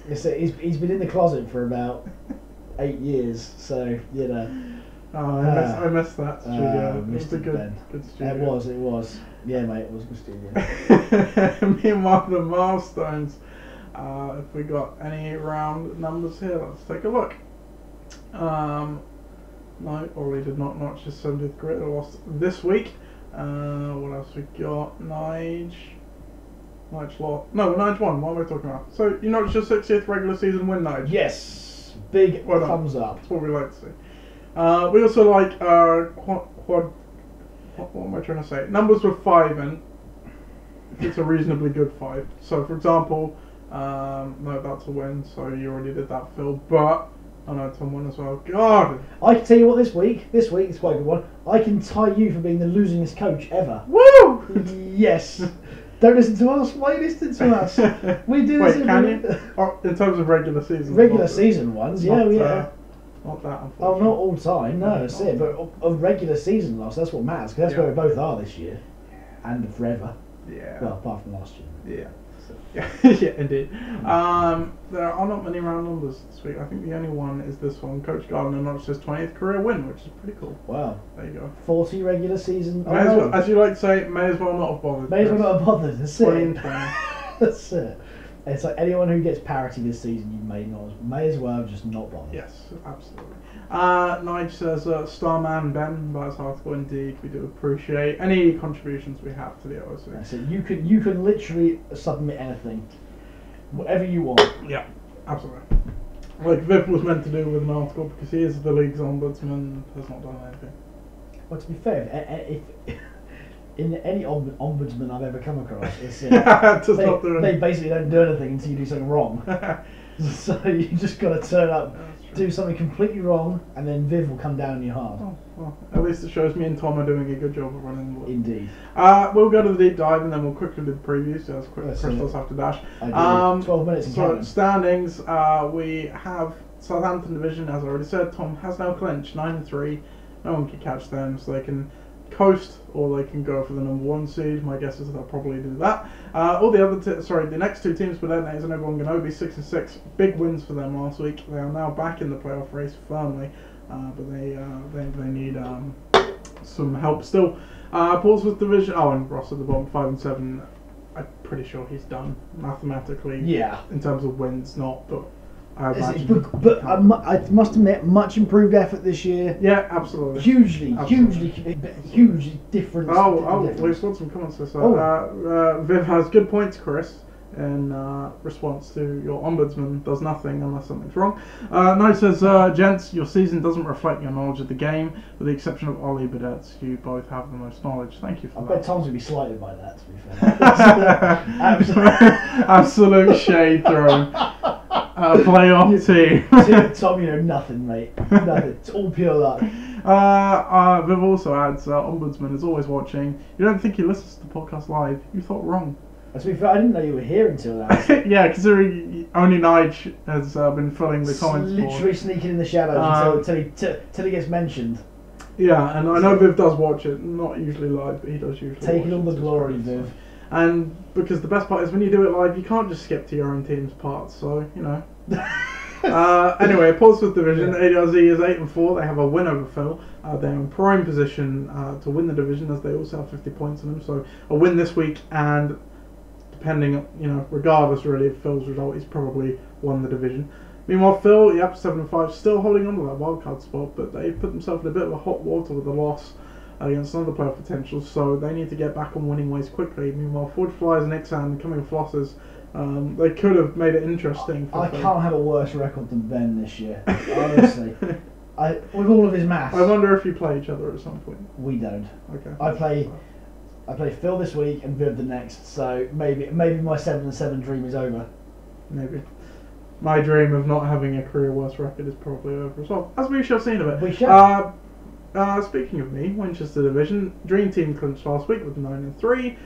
he's been in the closet for about 8 years. So I missed that studio. It was a good studio. It was. Yeah, mate, it was a good studio. Meanwhile, the milestones. If we got any round numbers here, let's take a look. No, Ollie did not notch his 70th career. Lost this week. What else we got? Nige lost. No, Nige won. What am I talking about? So you notched your 60th regular season win, Nige. Yes, big thumbs up. That's what we like to see. We also like quad. What am I trying to say? Numbers with 5 in. It's a reasonably good 5. So, for example, no, that's a win. So you already did that, Phil. But I know Tom won as well. God, I can tell you what. This week is quite a good one. I can tie you for being the losingest coach ever. Woo! Yes. Don't listen to us. Why are you listening to us? We do this. Wait, can you? Oh, in terms of regular season. Regular season ones, yeah. Not that, unfortunately. Oh, not all time, no, that's it. But of regular season loss, that's what matters, because that's where we both are this year. And forever. Yeah. Well, apart from last year. Yeah. Yeah, indeed. There are not many round numbers this week. I think the only one is this one. Coach Gardner notched his 20th career win, which is pretty cool. Wow. There you go. 40 regular season. As you like to say, may as well not have bothered. May as well not have bothered, that's it. 20. That's it. It's like anyone who gets parity this season, you may as well just not bother. Yes, absolutely. Nige says, Starman Ben, by his article, indeed, we do appreciate any contributions we have to the OOC. That's it. You can literally submit anything, whatever you want. Yeah, absolutely. Like Viv was meant to do with an article because he is the league's ombudsman, has not done anything. Well, to be fair, if in any ombudsman I've ever come across, it's, they basically don't do anything until you do something wrong. So you just got to turn up, do something completely wrong, and then Viv will come down on your heart. Oh, well, at least it shows me and Tom are doing a good job of running the book. Indeed. We'll go to the deep dive and then we'll quickly do the previews. So that's quick. Crystals have to dash. 12 minutes in so standings, we have Southampton division, as I already said. Tom has now clinched 9-3. No one can catch them, so they can coast or they can go for the number 1 seed. My guess is they'll probably do that. All the other the next 2 teams for Detonators and Obi-Wan Kenobi, 6-6, big wins for them last week. They are now back in the playoff race firmly, but they need some help still. Portsmouth division, and Ross at the bottom, 5-7. I'm pretty sure he's done mathematically. Yeah. In terms of wins, not, but I must admit, much improved effort this year. Yeah, absolutely. Hugely different. We've got some comments this. Viv has good points, Chris, in response to your ombudsman does nothing unless something's wrong. Knight says, gents, your season doesn't reflect your knowledge of the game, with the exception of Ollie Badets. You both have the most knowledge. Thank you for that. I bet Tom's going to be slighted by that, to be fair. Absolute shade thrown. Playoff team. Tom, nothing, mate. Nothing. It's all pure luck. Viv also adds, Ombudsman is always watching. You don't think he listens to the podcast live? You thought wrong. To be fair, I didn't know you were here until now. Yeah, considering only Nige has been filling the comments board. Literally sneaking in the shadows until he gets mentioned. Yeah, and I know Viv does watch it, not usually live, but he does usually taking all the glory, Viv. And because the best part is when you do it live, you can't just skip to your own team's parts, so, Anyway, Portsmouth division, ADRZ is 8-4. They have a win over Phil. They're in prime position to win the division, as they also have 50 points on them. So a win this week, and depending, regardless really of Phil's result, he's probably won the division. Meanwhile, Phil, 7-5, still holding on to that wildcard spot, but they put themselves in a bit of a hot water with a loss against another player potential, so they need to get back on winning ways quickly. Meanwhile, Forge Flyers and Ixan coming flossers. They could have made it interesting. I can't have a worse record than Ben this year, honestly. With all of his maths. I wonder if you play each other at some point. We don't. Okay. I play Phil this week and Viv the next, so maybe my 7-7 dream is over. Maybe. My dream of not having a career worst record is probably over as well, as we shall see in a bit. We shall. Speaking of me, Winchester Division, Dream Team clinched last week with 9-3,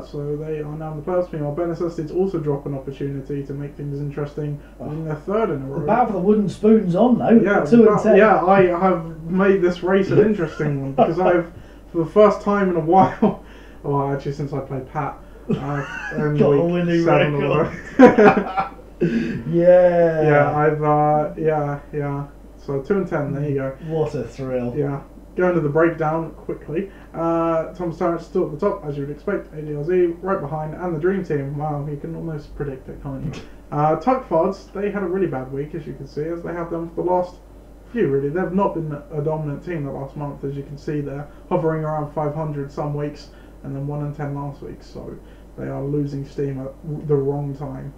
so they are now in the playoffs. Meanwhile, Benicestes also drop an opportunity to make things interesting, winning their third in a row. The battle for the wooden spoon's on though. Yeah, 2-10. Yeah, I have made this race an interesting one because I've, for the first time in a while, well, actually since I played Pat, got a winning record. Yeah. So 2-10. There you go. What a thrill. Yeah. Going to the breakdown quickly. Thomas Tarrant still at the top, as you would expect. ADLZ right behind, and the Dream Team. Wow, you can almost predict it, can't you? Tuckfods, they had a really bad week, as you can see, as they have done for the last few. Really, they've not been a dominant team the last month, as you can see. They're hovering around 500 some weeks, and then 1-10 last week. So they are losing steam at the wrong time.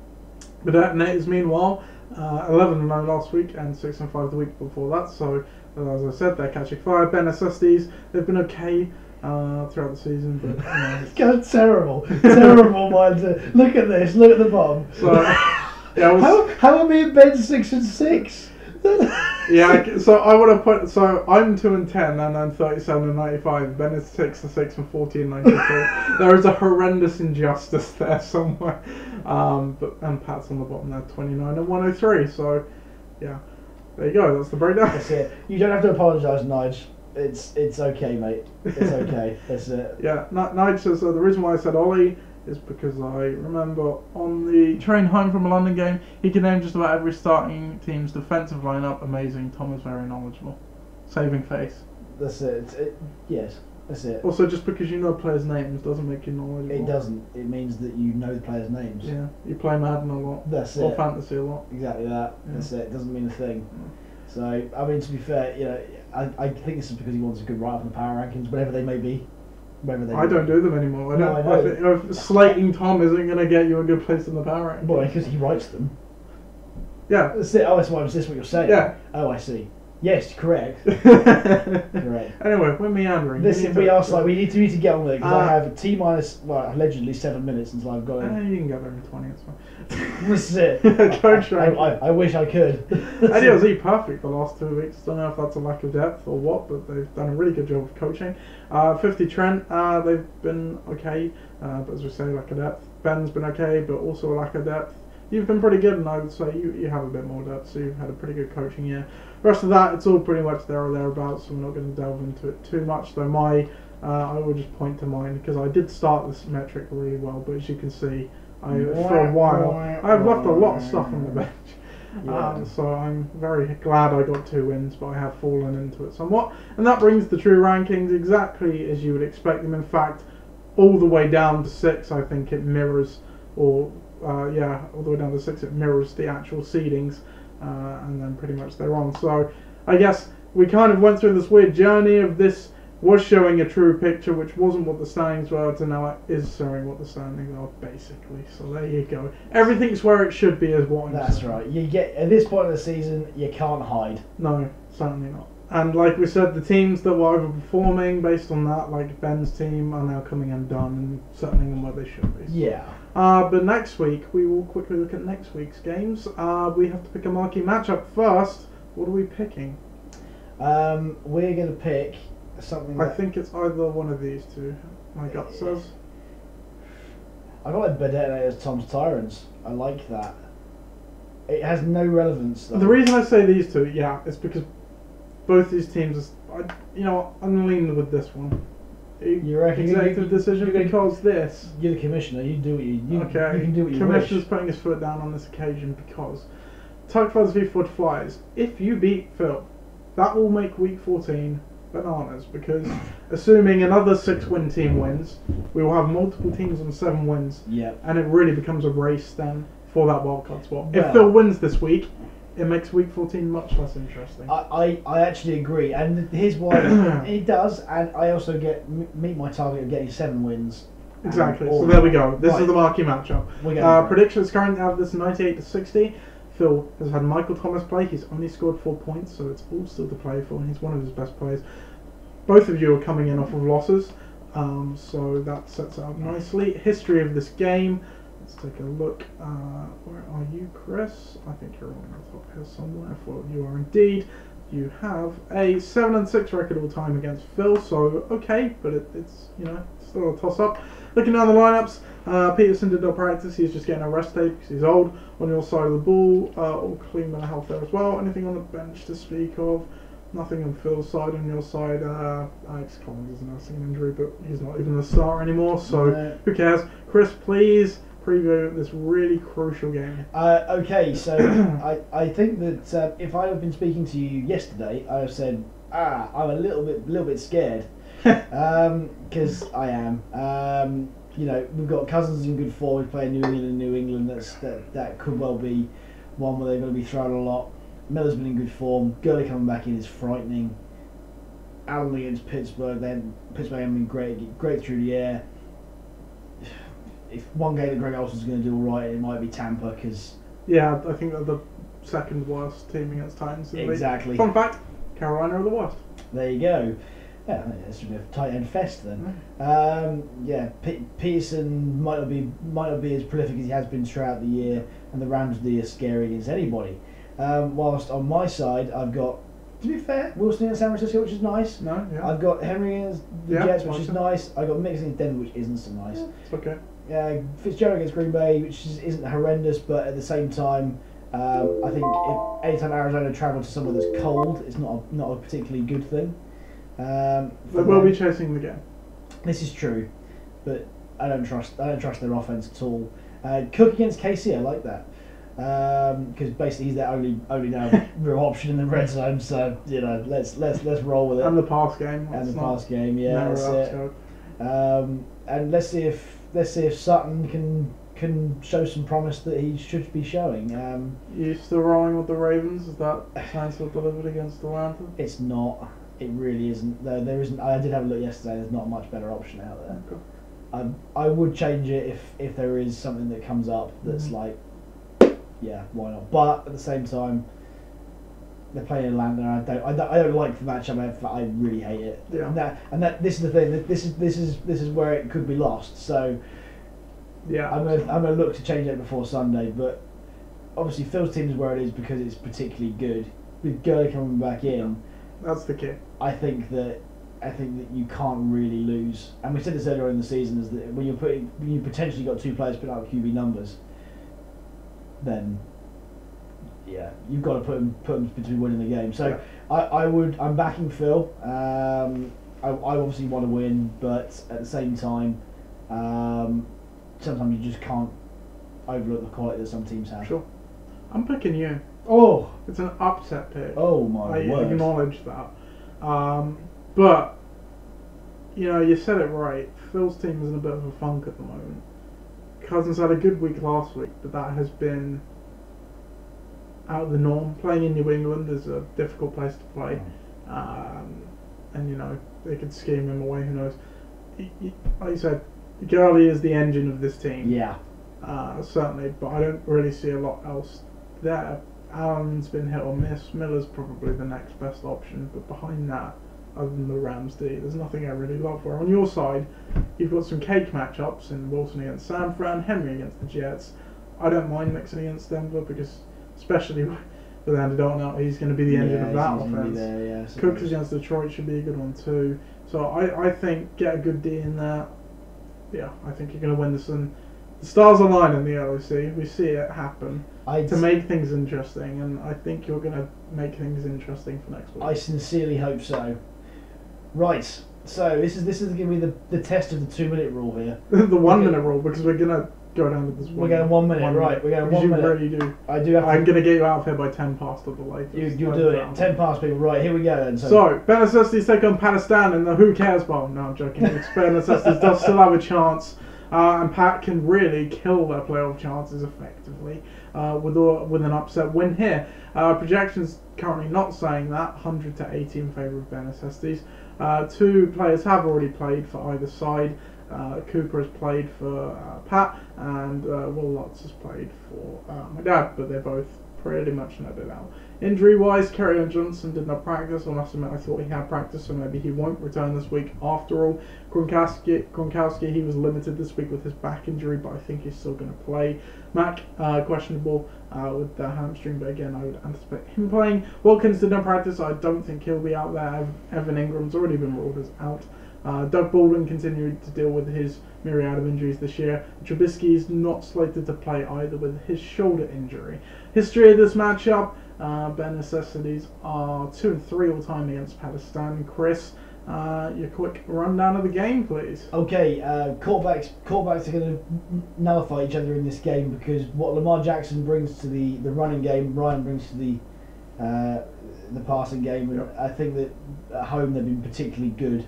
But Detonators, meanwhile, 11-0 last week and 6-5 the week before that. So, as I said, they're catching fire. Benicestes, they've been okay throughout the season, but it's going terrible, mind. Look at this. Look at the bottom. So, how are me and Ben 6-6? Yeah, so I would have put. So I'm 2-10, and I'm 37-95. Ben is 6-6 and 40-92. There is a horrendous injustice there somewhere. And Pat's on the bottom there, 29-103. So, yeah, there you go. That's the breakdown. That's it. You don't have to apologise, Nige. It's okay, mate. It's okay. That's it. Yeah, Nige says the reason why I said Ollie is because I remember on the train home from a London game, he could name just about every starting team's defensive lineup. Amazing. Tom is very knowledgeable. Saving face. That's it. Yes, that's it. Also, just because you know players' names doesn't make you knowledgeable. It doesn't. It means that you know the players' names. Yeah, you play Madden a lot. That's it. Or Fantasy a lot. Exactly that. Yeah. That's it. It doesn't mean a thing. Yeah. So, I mean, to be fair, I think this is because he wants a good write-up on the power rankings, whatever they may be. I don't do them anymore. I think slating Tom isn't going to get you a good place in the power rankings. Well, because he writes them. Yeah. That's it. Oh, that's what you're saying? Yeah. Oh, I see. Yes, correct. Correct. Anyway, we're meandering. Listen, we need to get on with it because I have allegedly 7 minutes until I've got it. You can go there in 20, it's fine. This is it. I wish I could. ADLZ perfect the last 2 weeks. Don't know if that's a lack of depth or what, but they've done a really good job of coaching. 50 Trent, they've been okay, but as we say, lack of depth. Ben's been okay, but also a lack of depth. You've been pretty good, and I would say you have a bit more depth, so you've had a pretty good coaching year. The rest of that, it's all pretty much there or thereabouts, so we're not going to delve into it too much. Though I will just point to mine, because I did start this metric really well, but as you can see, for a while, I've left a lot of stuff on the bench. Yeah. So I'm very glad I got 2 wins, but I have fallen into it somewhat. And that brings the true rankings exactly as you would expect them. In fact, all the way down to 6, I think it mirrors, all the way down to 6, it mirrors the actual seedings, and then pretty much they're on. So I guess we kind of went through this weird journey of this was showing a true picture, which wasn't what the standings were, to now it is showing what the standings are, basically. So there you go. Everything's where it should be, is what I'm saying. That's right. You get at this point of the season, you can't hide. No, certainly not. And like we said, the teams that were overperforming based on that, like Ben's team, are now coming undone and settling them where they should be. Yeah. But next week, we will quickly look at next week's games. We have to pick a marquee matchup first. What are we picking? We're going to pick something. I think it's either one of these two. My gut says. I got like Detonators, Tom's Tyrants. I like that. It has no relevance though. The reason I say these two, is because both these teams I'm leaning with this one. You reckon? Executive decision because this. You're the commissioner. You do what you okay. You can do what you Commissioner's wish. putting his foot down on this occasion because Type Fighters v40 Flyers. If you beat Phil, that will make week 14 bananas, because assuming another 6-win team wins, we will have multiple teams on 7 wins. Yeah. And it really becomes a race then for that wildcard spot. Well, if Phil wins this week, it makes week 14 much less interesting. I actually agree, and here's why he does, and I also meet my target of getting 7 wins. Exactly. So there we go. This right. is the marquee matchup. Predictions currently have this 98-60. Phil has had Michael Thomas play. He's only scored 4 points, so it's all still to play for, and he's one of his best players. Both of you are coming in off of losses, so that sets it up nicely. History of this game. Let's take a look. Where are you, Chris? I think you're on the top here somewhere. Well, you are indeed. You have a 7-6 record all time against Phil, so okay, but it's still a toss up. Looking down the lineups, Peterson did not practice. He's just getting a rest day because he's old. On your side of the ball, all clean mental health there as well. Anything on the bench to speak of? Nothing on Phil's side. On your side, Alex Collins is nursing an injury, but he's not even the starter anymore, so who cares? Chris, please preview this really crucial game. Okay, so I think that if I had been speaking to you yesterday, I would have said, I'm a little bit scared, because I am. We've got Cousins in good form. We're playing New England in New England. That could well be one where they're going to be thrown a lot. Miller's been in good form. Gurley coming back in is frightening. Allen against Pittsburgh. Then Pittsburgh having been great through the air. If one game that Greg Olsen's going to do all right, it might be Tampa, because I think they're the second worst team against Titans. Exactly. Fun fact: Carolina are the worst. There you go. Yeah, this should be a tight end fest then. Peterson might not be as prolific as he has been throughout the year, and the Rams D are scary against anybody. Whilst on my side, I've got, to be fair, Wilson against San Francisco, which is nice. I've got Henry against the Jets, which is nice. I've got Mix against Denver, which isn't so nice. It's okay. Fitzgerald against Green Bay, which isn't horrendous, but at the same time, I think anytime Arizona travel to somewhere that's cold, it's not a particularly good thing. They will be chasing the game. This is true, but I don't trust their offense at all. Cook against KC, I like that, because basically he's their only now real option in the red zone. So let's roll with it. And the pass game. Pass game, that's it. And let's see if Sutton can show some promise that he should be showing. You still rolling with the Ravens? Is that chance of delivered against Atlanta? It's not. It really isn't. There isn't. I did have a look yesterday. There's not a much better option out there. Okay. I would change it if there is something that comes up that's like, yeah, why not? But at the same time, they're playing Atlanta. And I don't like the matchup. I really hate it. Yeah. And this is the thing. This is where it could be lost. So yeah, I'm gonna look to change it before Sunday. But obviously Phil's team is where it is because it's particularly good. With Gurley coming back in, that's the key. I think that you can't really lose. And we said this earlier in the season, is that when you potentially got 2 players putting up QB numbers, then you've got to put them between winning the game. So I'm backing Phil. I obviously want to win, but at the same time, sometimes you just can't overlook the quality that some teams have. Sure. I'm picking you. Oh, it's an upset pick. Oh my word! I acknowledge that. But you said it right. Phil's team is in a bit of a funk at the moment. Cousins had a good week last week, but that has been out of the norm. Playing in New England is a difficult place to play, and they could scheme him away. Who knows? Like you said, Gurley is the engine of this team. Yeah. Certainly, but I don't really see a lot else there. Allen's been hit or miss. Miller's probably the next best option, but behind that, other than the Rams D, there's nothing I really love. Where on your side, you've got some cake matchups in Wilson against San Fran, Henry against the Jets. I don't mind mixing against Denver because, especially with Andy Dalton out, he's going to be the engine of that offense. Cooks against Detroit should be a good one too. So I think get a good D in there. Yeah, I think you're going to win this one. The stars align in the LOC. We see it happen to make things interesting, and I think you're going to make things interesting for next week. I sincerely hope so. Right, so this is going to be the test of the 2-minute rule here. The 1-minute rule, because we're going to go down with this one. We're going 1 minute, right? We're going 1 minute. You really do. I do have to. I'm going to get you out of here by 10 past at the latest. You'll do it. 10 past people. Right, here we go then. So bare necessities take on Pakistan in the Who Cares Bowl. No, I'm joking. Bare necessities does still have a chance. And Pat can really kill their playoff chances effectively with an upset win here. Projections currently not saying that. 100 to 80 in favour of bare necessities. Two players have already played for either side. Cooper has played for Pat, and Will Lutz has played for my dad, but they're both pretty much netted out. Injury-wise, Kerryon Johnson did not practice. I must admit I thought he had practice, so maybe he won't return this week after all. Gronkowski, he was limited this week with his back injury, but I think he's still going to play. Mac, questionable with the hamstring, but again, I would anticipate him playing. Watkins did not practice. I don't think he'll be out there. Evan Ingram's already been ruled as out. Doug Baldwin continued to deal with his myriad of injuries this year. Trubisky is not slated to play either with his shoulder injury. History of this matchup, bare necessities are 2-3 all time against Pakistan. Chris, your quick rundown of the game, please. Okay, quarterbacks are going to nullify each other in this game because what Lamar Jackson brings to the running game, Ryan brings to the passing game. Yep. I think that at home they've been particularly good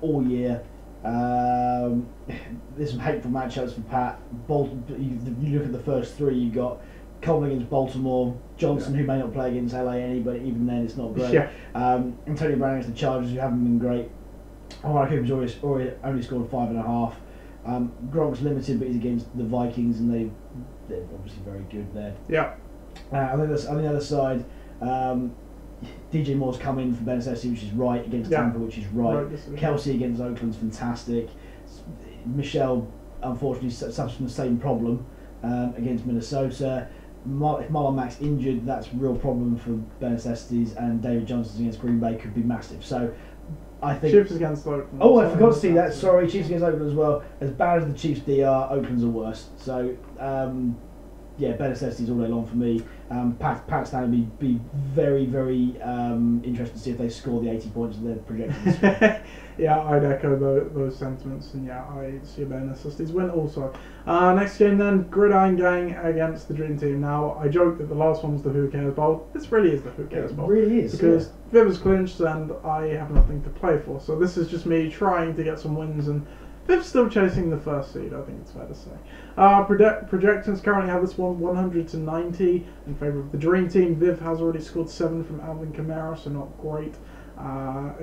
all year. There's some hateful matchups for Pat. You look at the first three. You got Coleman against Baltimore, Johnson, who may not play against LA but even then it's not great. Yeah. Antonio Brown against the Chargers, who haven't been great. Amari Cooper's already only scored 5.5. Gronk's limited, but he's against the Vikings, and they're obviously very good there. Yeah. On the other side, DJ Moore's come in for bare necessity, which is right, against Tampa, which is right. Kelsey against Oakland's fantastic. Michelle, unfortunately, suffers from the same problem against Minnesota. If Marlon Mack's injured, that's a real problem for bare necessities, and David Johnson against Green Bay could be massive. So I think Chiefs against Oakland. Oh, I forgot to see that. Sorry, Chiefs against Oakland as well. As bad as the Chiefs D are, Oakland's are worse. So yeah, bare necessities all day long for me. Pakistan would be very, very interested to see if they score the 80 points that they're projected. Yeah, I'd echo those sentiments, and yeah, I see a bare necessities win also. Next game then, Gridiron Gang against the Dream Team. Now, I joked that the last one was the Who Cares Bowl. This really is the Who Cares Bowl. It really is. Because Viv has clinched and I have nothing to play for. So this is just me trying to get some wins, and Viv's still chasing the first seed, I think it's fair to say. Projections currently have this one 100 to 90 in favour of the Dream Team. Viv has already scored 7 from Alvin Kamara, so not great.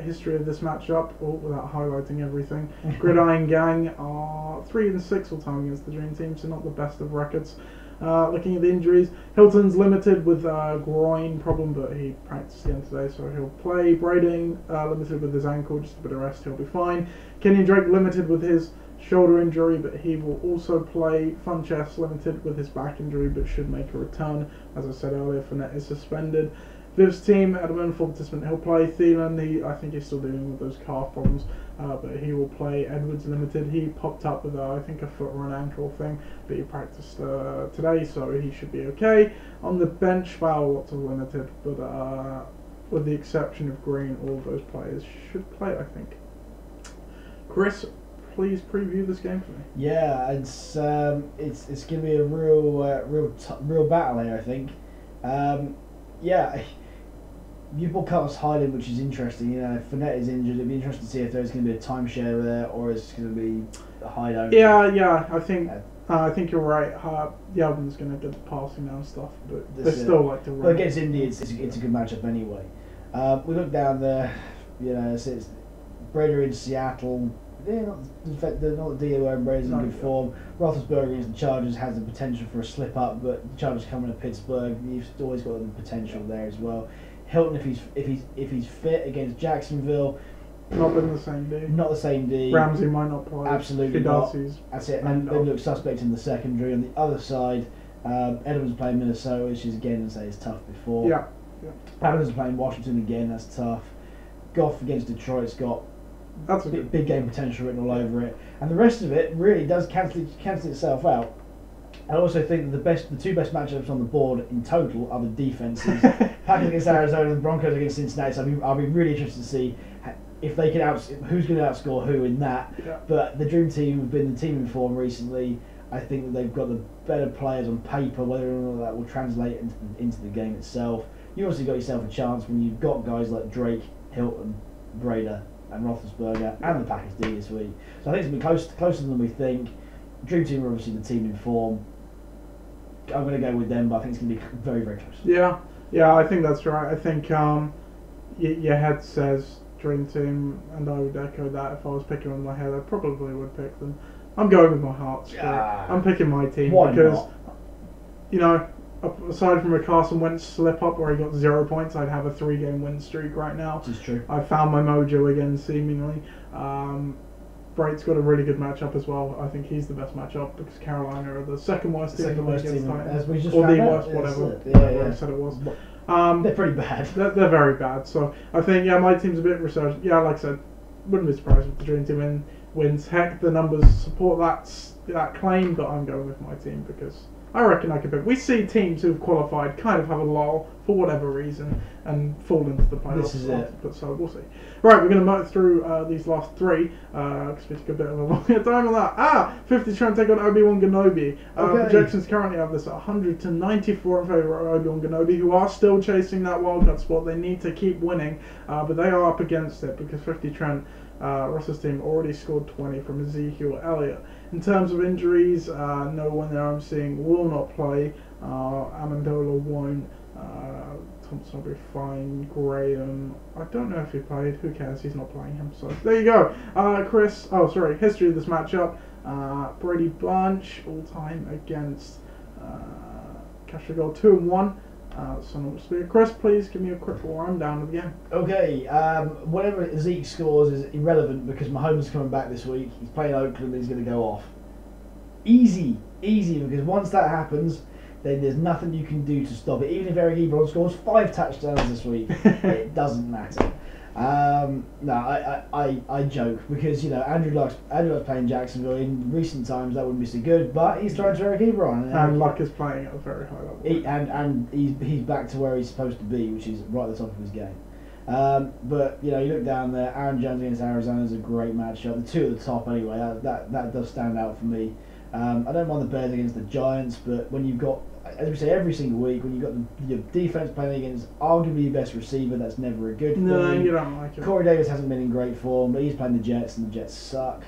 History of this matchup, without highlighting everything. Gridiron Gang are 3-6 all time against the Dream Team, so not the best of records. Looking at the injuries, Hilton's limited with a groin problem, but he practiced again today, so he'll play. Brading limited with his ankle, just a bit of rest, he'll be fine. Kenyon Drake limited with his shoulder injury, but he will also play. Funchess limited with his back injury, but should make a return. As I said earlier, Fournette is suspended. Viv's team, Edelman, full participant, he'll play. Thielen, I think he's still dealing with those calf problems, but he will play. Edwards limited, he popped up with I think a foot or an ankle thing, but he practiced today, so he should be okay. On the bench, Fowl, lots of limited, but with the exception of Green, all of those players should play, I think. Chris, please preview this game for me. Yeah, it's going to be a real battle here, I think. Yeah. You bought Carlos Hyde, which is interesting. You know, if Fournette is injured, it'd be interesting to see if there's going to be a timeshare there, or is it going to be a Hyde only. Yeah. I think you're right. Yelvin's going to get the passing now and stuff, but they still like to run. But against Indy, it's a good matchup anyway. We look down there. You know, it's Brady in Seattle. They're not the deal where Brady's in good form. Roethlisberger against the Chargers has the potential for a slip up, but the Chargers coming to Pittsburgh, you've always got the potential there as well. Hilton, if he's fit against Jacksonville, not been the same D. Not the same D. Ramsey might not play. Absolutely not. That's it. And they look suspect in the secondary. On the other side, Edmonds playing Minnesota, which is again, as I say, is tough before. Yeah. Adams playing Washington again. That's tough. Goff against Detroit's got big game potential written all over it, and the rest of it really does cancel itself out. I also think that the two best matchups on the board in total are the defenses. Packers against Arizona and Broncos against Cincinnati. So I'll be really interested to see if they can who's going to outscore who in that. Yeah. But the Dream Team have been the team in form recently. I think that they've got the better players on paper. Whether or not that will translate into the game itself, you also got yourself a chance when you've got guys like Drake, Hilton, Brader, and Roethlisberger, and the Packers D this week. So I think it's going to be closer than we think. Dream Team are obviously the team in form. I'm going to go with them, but I think it's going to be very, very close. Yeah, I think that's right. I think your head says Dream Team, and I would echo that. If I was picking with my head, I probably would pick them. I'm going with my heart straight. I'm picking my team because, you know, aside from a Carson Wentz slip up where he got 0 points, I'd have a 3-game win streak right now. This is true. I found my mojo again, seemingly. Bright's got a really good matchup as well. I think he's the best matchup because Carolina are the second worst team against Titans, as we just or the found worst, out. whatever. Yeah. I said it was. They're pretty bad. They're very bad. So I think my team's a bit resurgent. Yeah, like I said, wouldn't be surprised if the Dream Team wins. Heck, the numbers support that claim, but I'm going with my team because I reckon I could pick. We see teams who've qualified kind of have a lull for whatever reason and fall into the playoffs. This is it. So we'll see. Right, we're going to motor through these last three because we took a bit of a longer time on that. 50 trying to take on Obi-Wan Kenobi. Projections currently have this at 100 to 94 in favour of Obi-Wan Kenobi, who are still chasing that wildcard spot. They need to keep winning, but they are up against it because 50 Trent, Russ's team, already scored 20 from Ezekiel Elliott. In terms of injuries, no one there I'm seeing will not play. Amendola won't. Thompson will be fine. Graham, I don't know if he played. Who cares? He's not playing him. So there you go. History of this matchup. Brady Bunch all time against Castro 2-1. So not speak. Chris, please give me a quick rundown of the game. Okay, whatever Zeke scores is irrelevant because Mahomes is coming back this week. He's playing Oakland and he's going to go off. Easy, because once that happens, then there's nothing you can do to stop it. Even if Eric Ebron scores 5 touchdowns this week, it doesn't matter. I joke because Andrew Luck's playing Jacksonville. In recent times that wouldn't be so good, but he's throwing to Eric Ebron, and Luck is playing at a very high level. He's back to where he's supposed to be, which is right at the top of his game. But you look down there. Aaron Jones against Arizona is a great matchup. The two at the top anyway. That does stand out for me. I don't mind the Bears against the Giants, but when you've got, as we say every single week, when you've got your defense playing against arguably your best receiver, that's never a good thing. No, you don't like it. Corey Davis hasn't been in great form, but he's playing the Jets, and the Jets suck.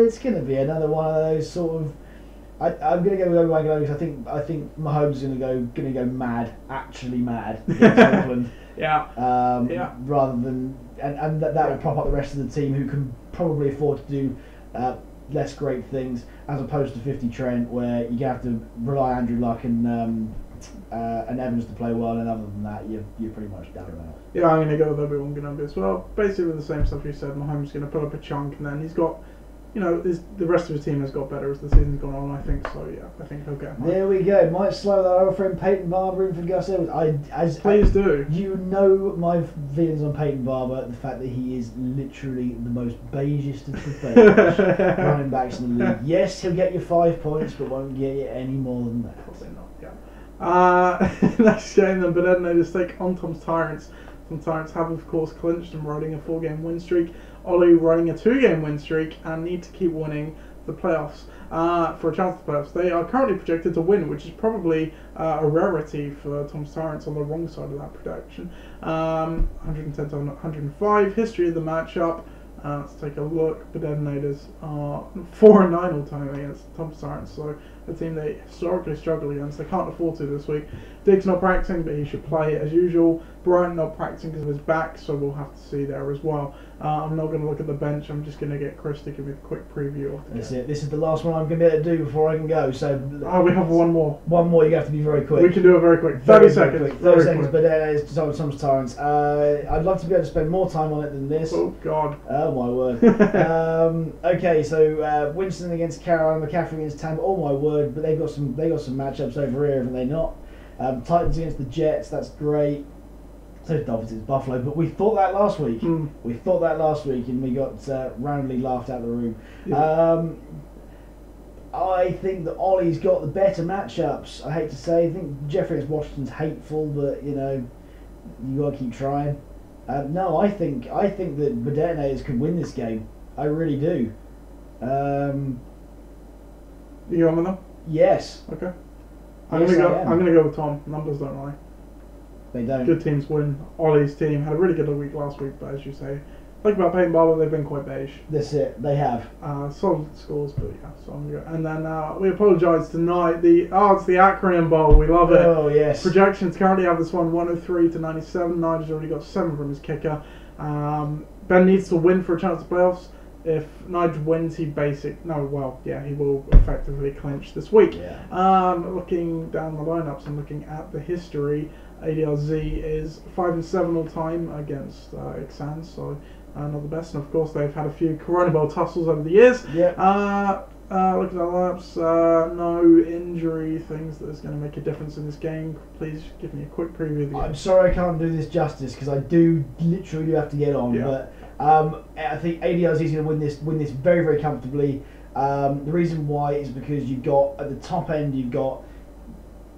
It's going to be another one of those sort of. I'm going to go with Obi-Wan Kenobi because I think Mahomes is going to go mad, actually mad against Oakland. Rather than and that will prop up the rest of the team who can probably afford to do less great things as opposed to 50 Trent where you have to rely on Andrew Luck and Evans to play well, and other than that you're pretty much down and out. Yeah, I'm going to go with Obi-Wan Kenobi as well. Basically the same stuff you said. Mahomes is going to put up a chunk, and then he's got. The rest of his team has got better as the season's gone on, I think, so yeah, I think he'll get him. There we go. Might slow that our friend Peyton Barber in for Gus Edwards. Please do. You know my feelings on Peyton Barber, the fact that he is literally the most beigest of the beige running backs in the league. Yes, he'll get you 5 points, but won't get you any more than that. Probably not, yeah. Next game then, but then they just take on Tom's Tyrants. Tom Tyrants have, of course, clinched and riding a 4-game win streak. Ollie running a 2-game win streak and need to keep winning the playoffs for a chance at the playoffs. They are currently projected to win, which is probably a rarity for Tom's Tyrants on the wrong side of that projection. 110 to 105. History of the matchup. Let's take a look. The Detonators are 4-9 all time against Tom's Tyrants, so a team they historically struggle against. They can't afford to this week. Diggs not practicing, but he should play as usual. Bryant not practicing because of his back, so we'll have to see there as well. I'm not going to look at the bench. I'm just going to get Chris to give me a quick preview of the That's game. it. This is the last one I'm going to be able to do before I can go. So we have one more. One more. You have to be very quick. We can do it very quick. 30 seconds. Quick. 30 seconds. But it's Tom's Tyrants. I'd love to be able to spend more time on it than this. Oh God. Oh my word. Okay, so Winston against Carolina, McCaffrey against Tampa. Oh my word! But they've got some matchups over here, haven't they not? Titans against the Jets. That's great. So Dolphins against Buffalo. But we thought that last week. We thought that last week, and we got roundly laughed out of the room. Yeah. I think that Ollie's got the better matchups. I hate to say, I think Jeffrey against Washington's hateful, but you got to keep trying. No, I think that the Detonators could win this game. I really do. You going with them? Yes. Okay. Yes, I'm gonna go with Tom. Numbers don't lie. They don't. Good teams win. Ollie's team had a really good week last week, but as you say, like about Peyton Barber, they've been quite beige. That's it. They have. Solid scores, but yeah. So I'm gonna go. And then we apologise tonight. It's the acronym bowl. We love it. Oh yes. Projections currently have this one 103 to 97. Nigel's already got 7 from his kicker. Ben needs to win for a chance at playoffs. If Nigel wins, he will effectively clinch this week. Yeah. Looking down the lineups and looking at the history, ADRZ is 5-7 all time against Ixan, so not the best. And of course, they've had a few Corona Bowl tussles over the years. Yeah. Looking at the lineups, no injury things that is going to make a difference in this game. Please give me a quick preview of the game. I'm sorry I can't do this justice because I literally do have to get on. Yeah. But I think ADRZ is going to win this very, very comfortably. The reason why is because you've got at the top end you've got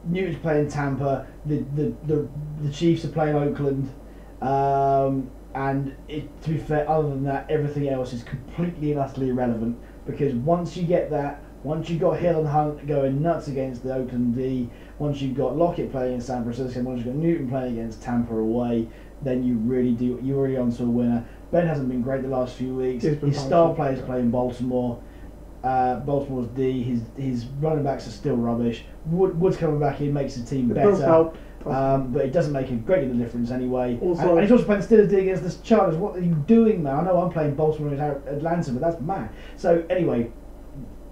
Newton's playing Tampa, the Chiefs are playing Oakland, and to be fair, other than that, everything else is completely and utterly irrelevant. Because once you got Hill and Hunt going nuts against the Oakland D, once you've got Lockett playing in San Francisco, once you've got Newton playing against Tampa away, then you're already onto a winner. Ben hasn't been great the last few weeks. His star players playing Baltimore. Baltimore's D, his running backs are still rubbish. Wood's coming back in, makes the team better. It does help. But it doesn't make a great deal of difference anyway. Also, and he's also playing the Steelers D against the Chargers. What are you doing, man? I know I'm playing Baltimore against Atlanta, but that's mad. So anyway,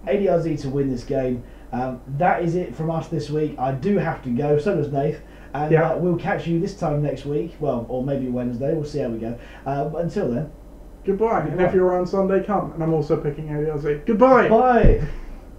ADRZ to win this game. That is it from us this week. I do have to go, so does Nath. And we'll catch you this time next week. Well, or maybe Wednesday. We'll see how we go. But until then, goodbye. And if you're around Sunday, come. And I'm also picking ADRZ. Goodbye. Bye.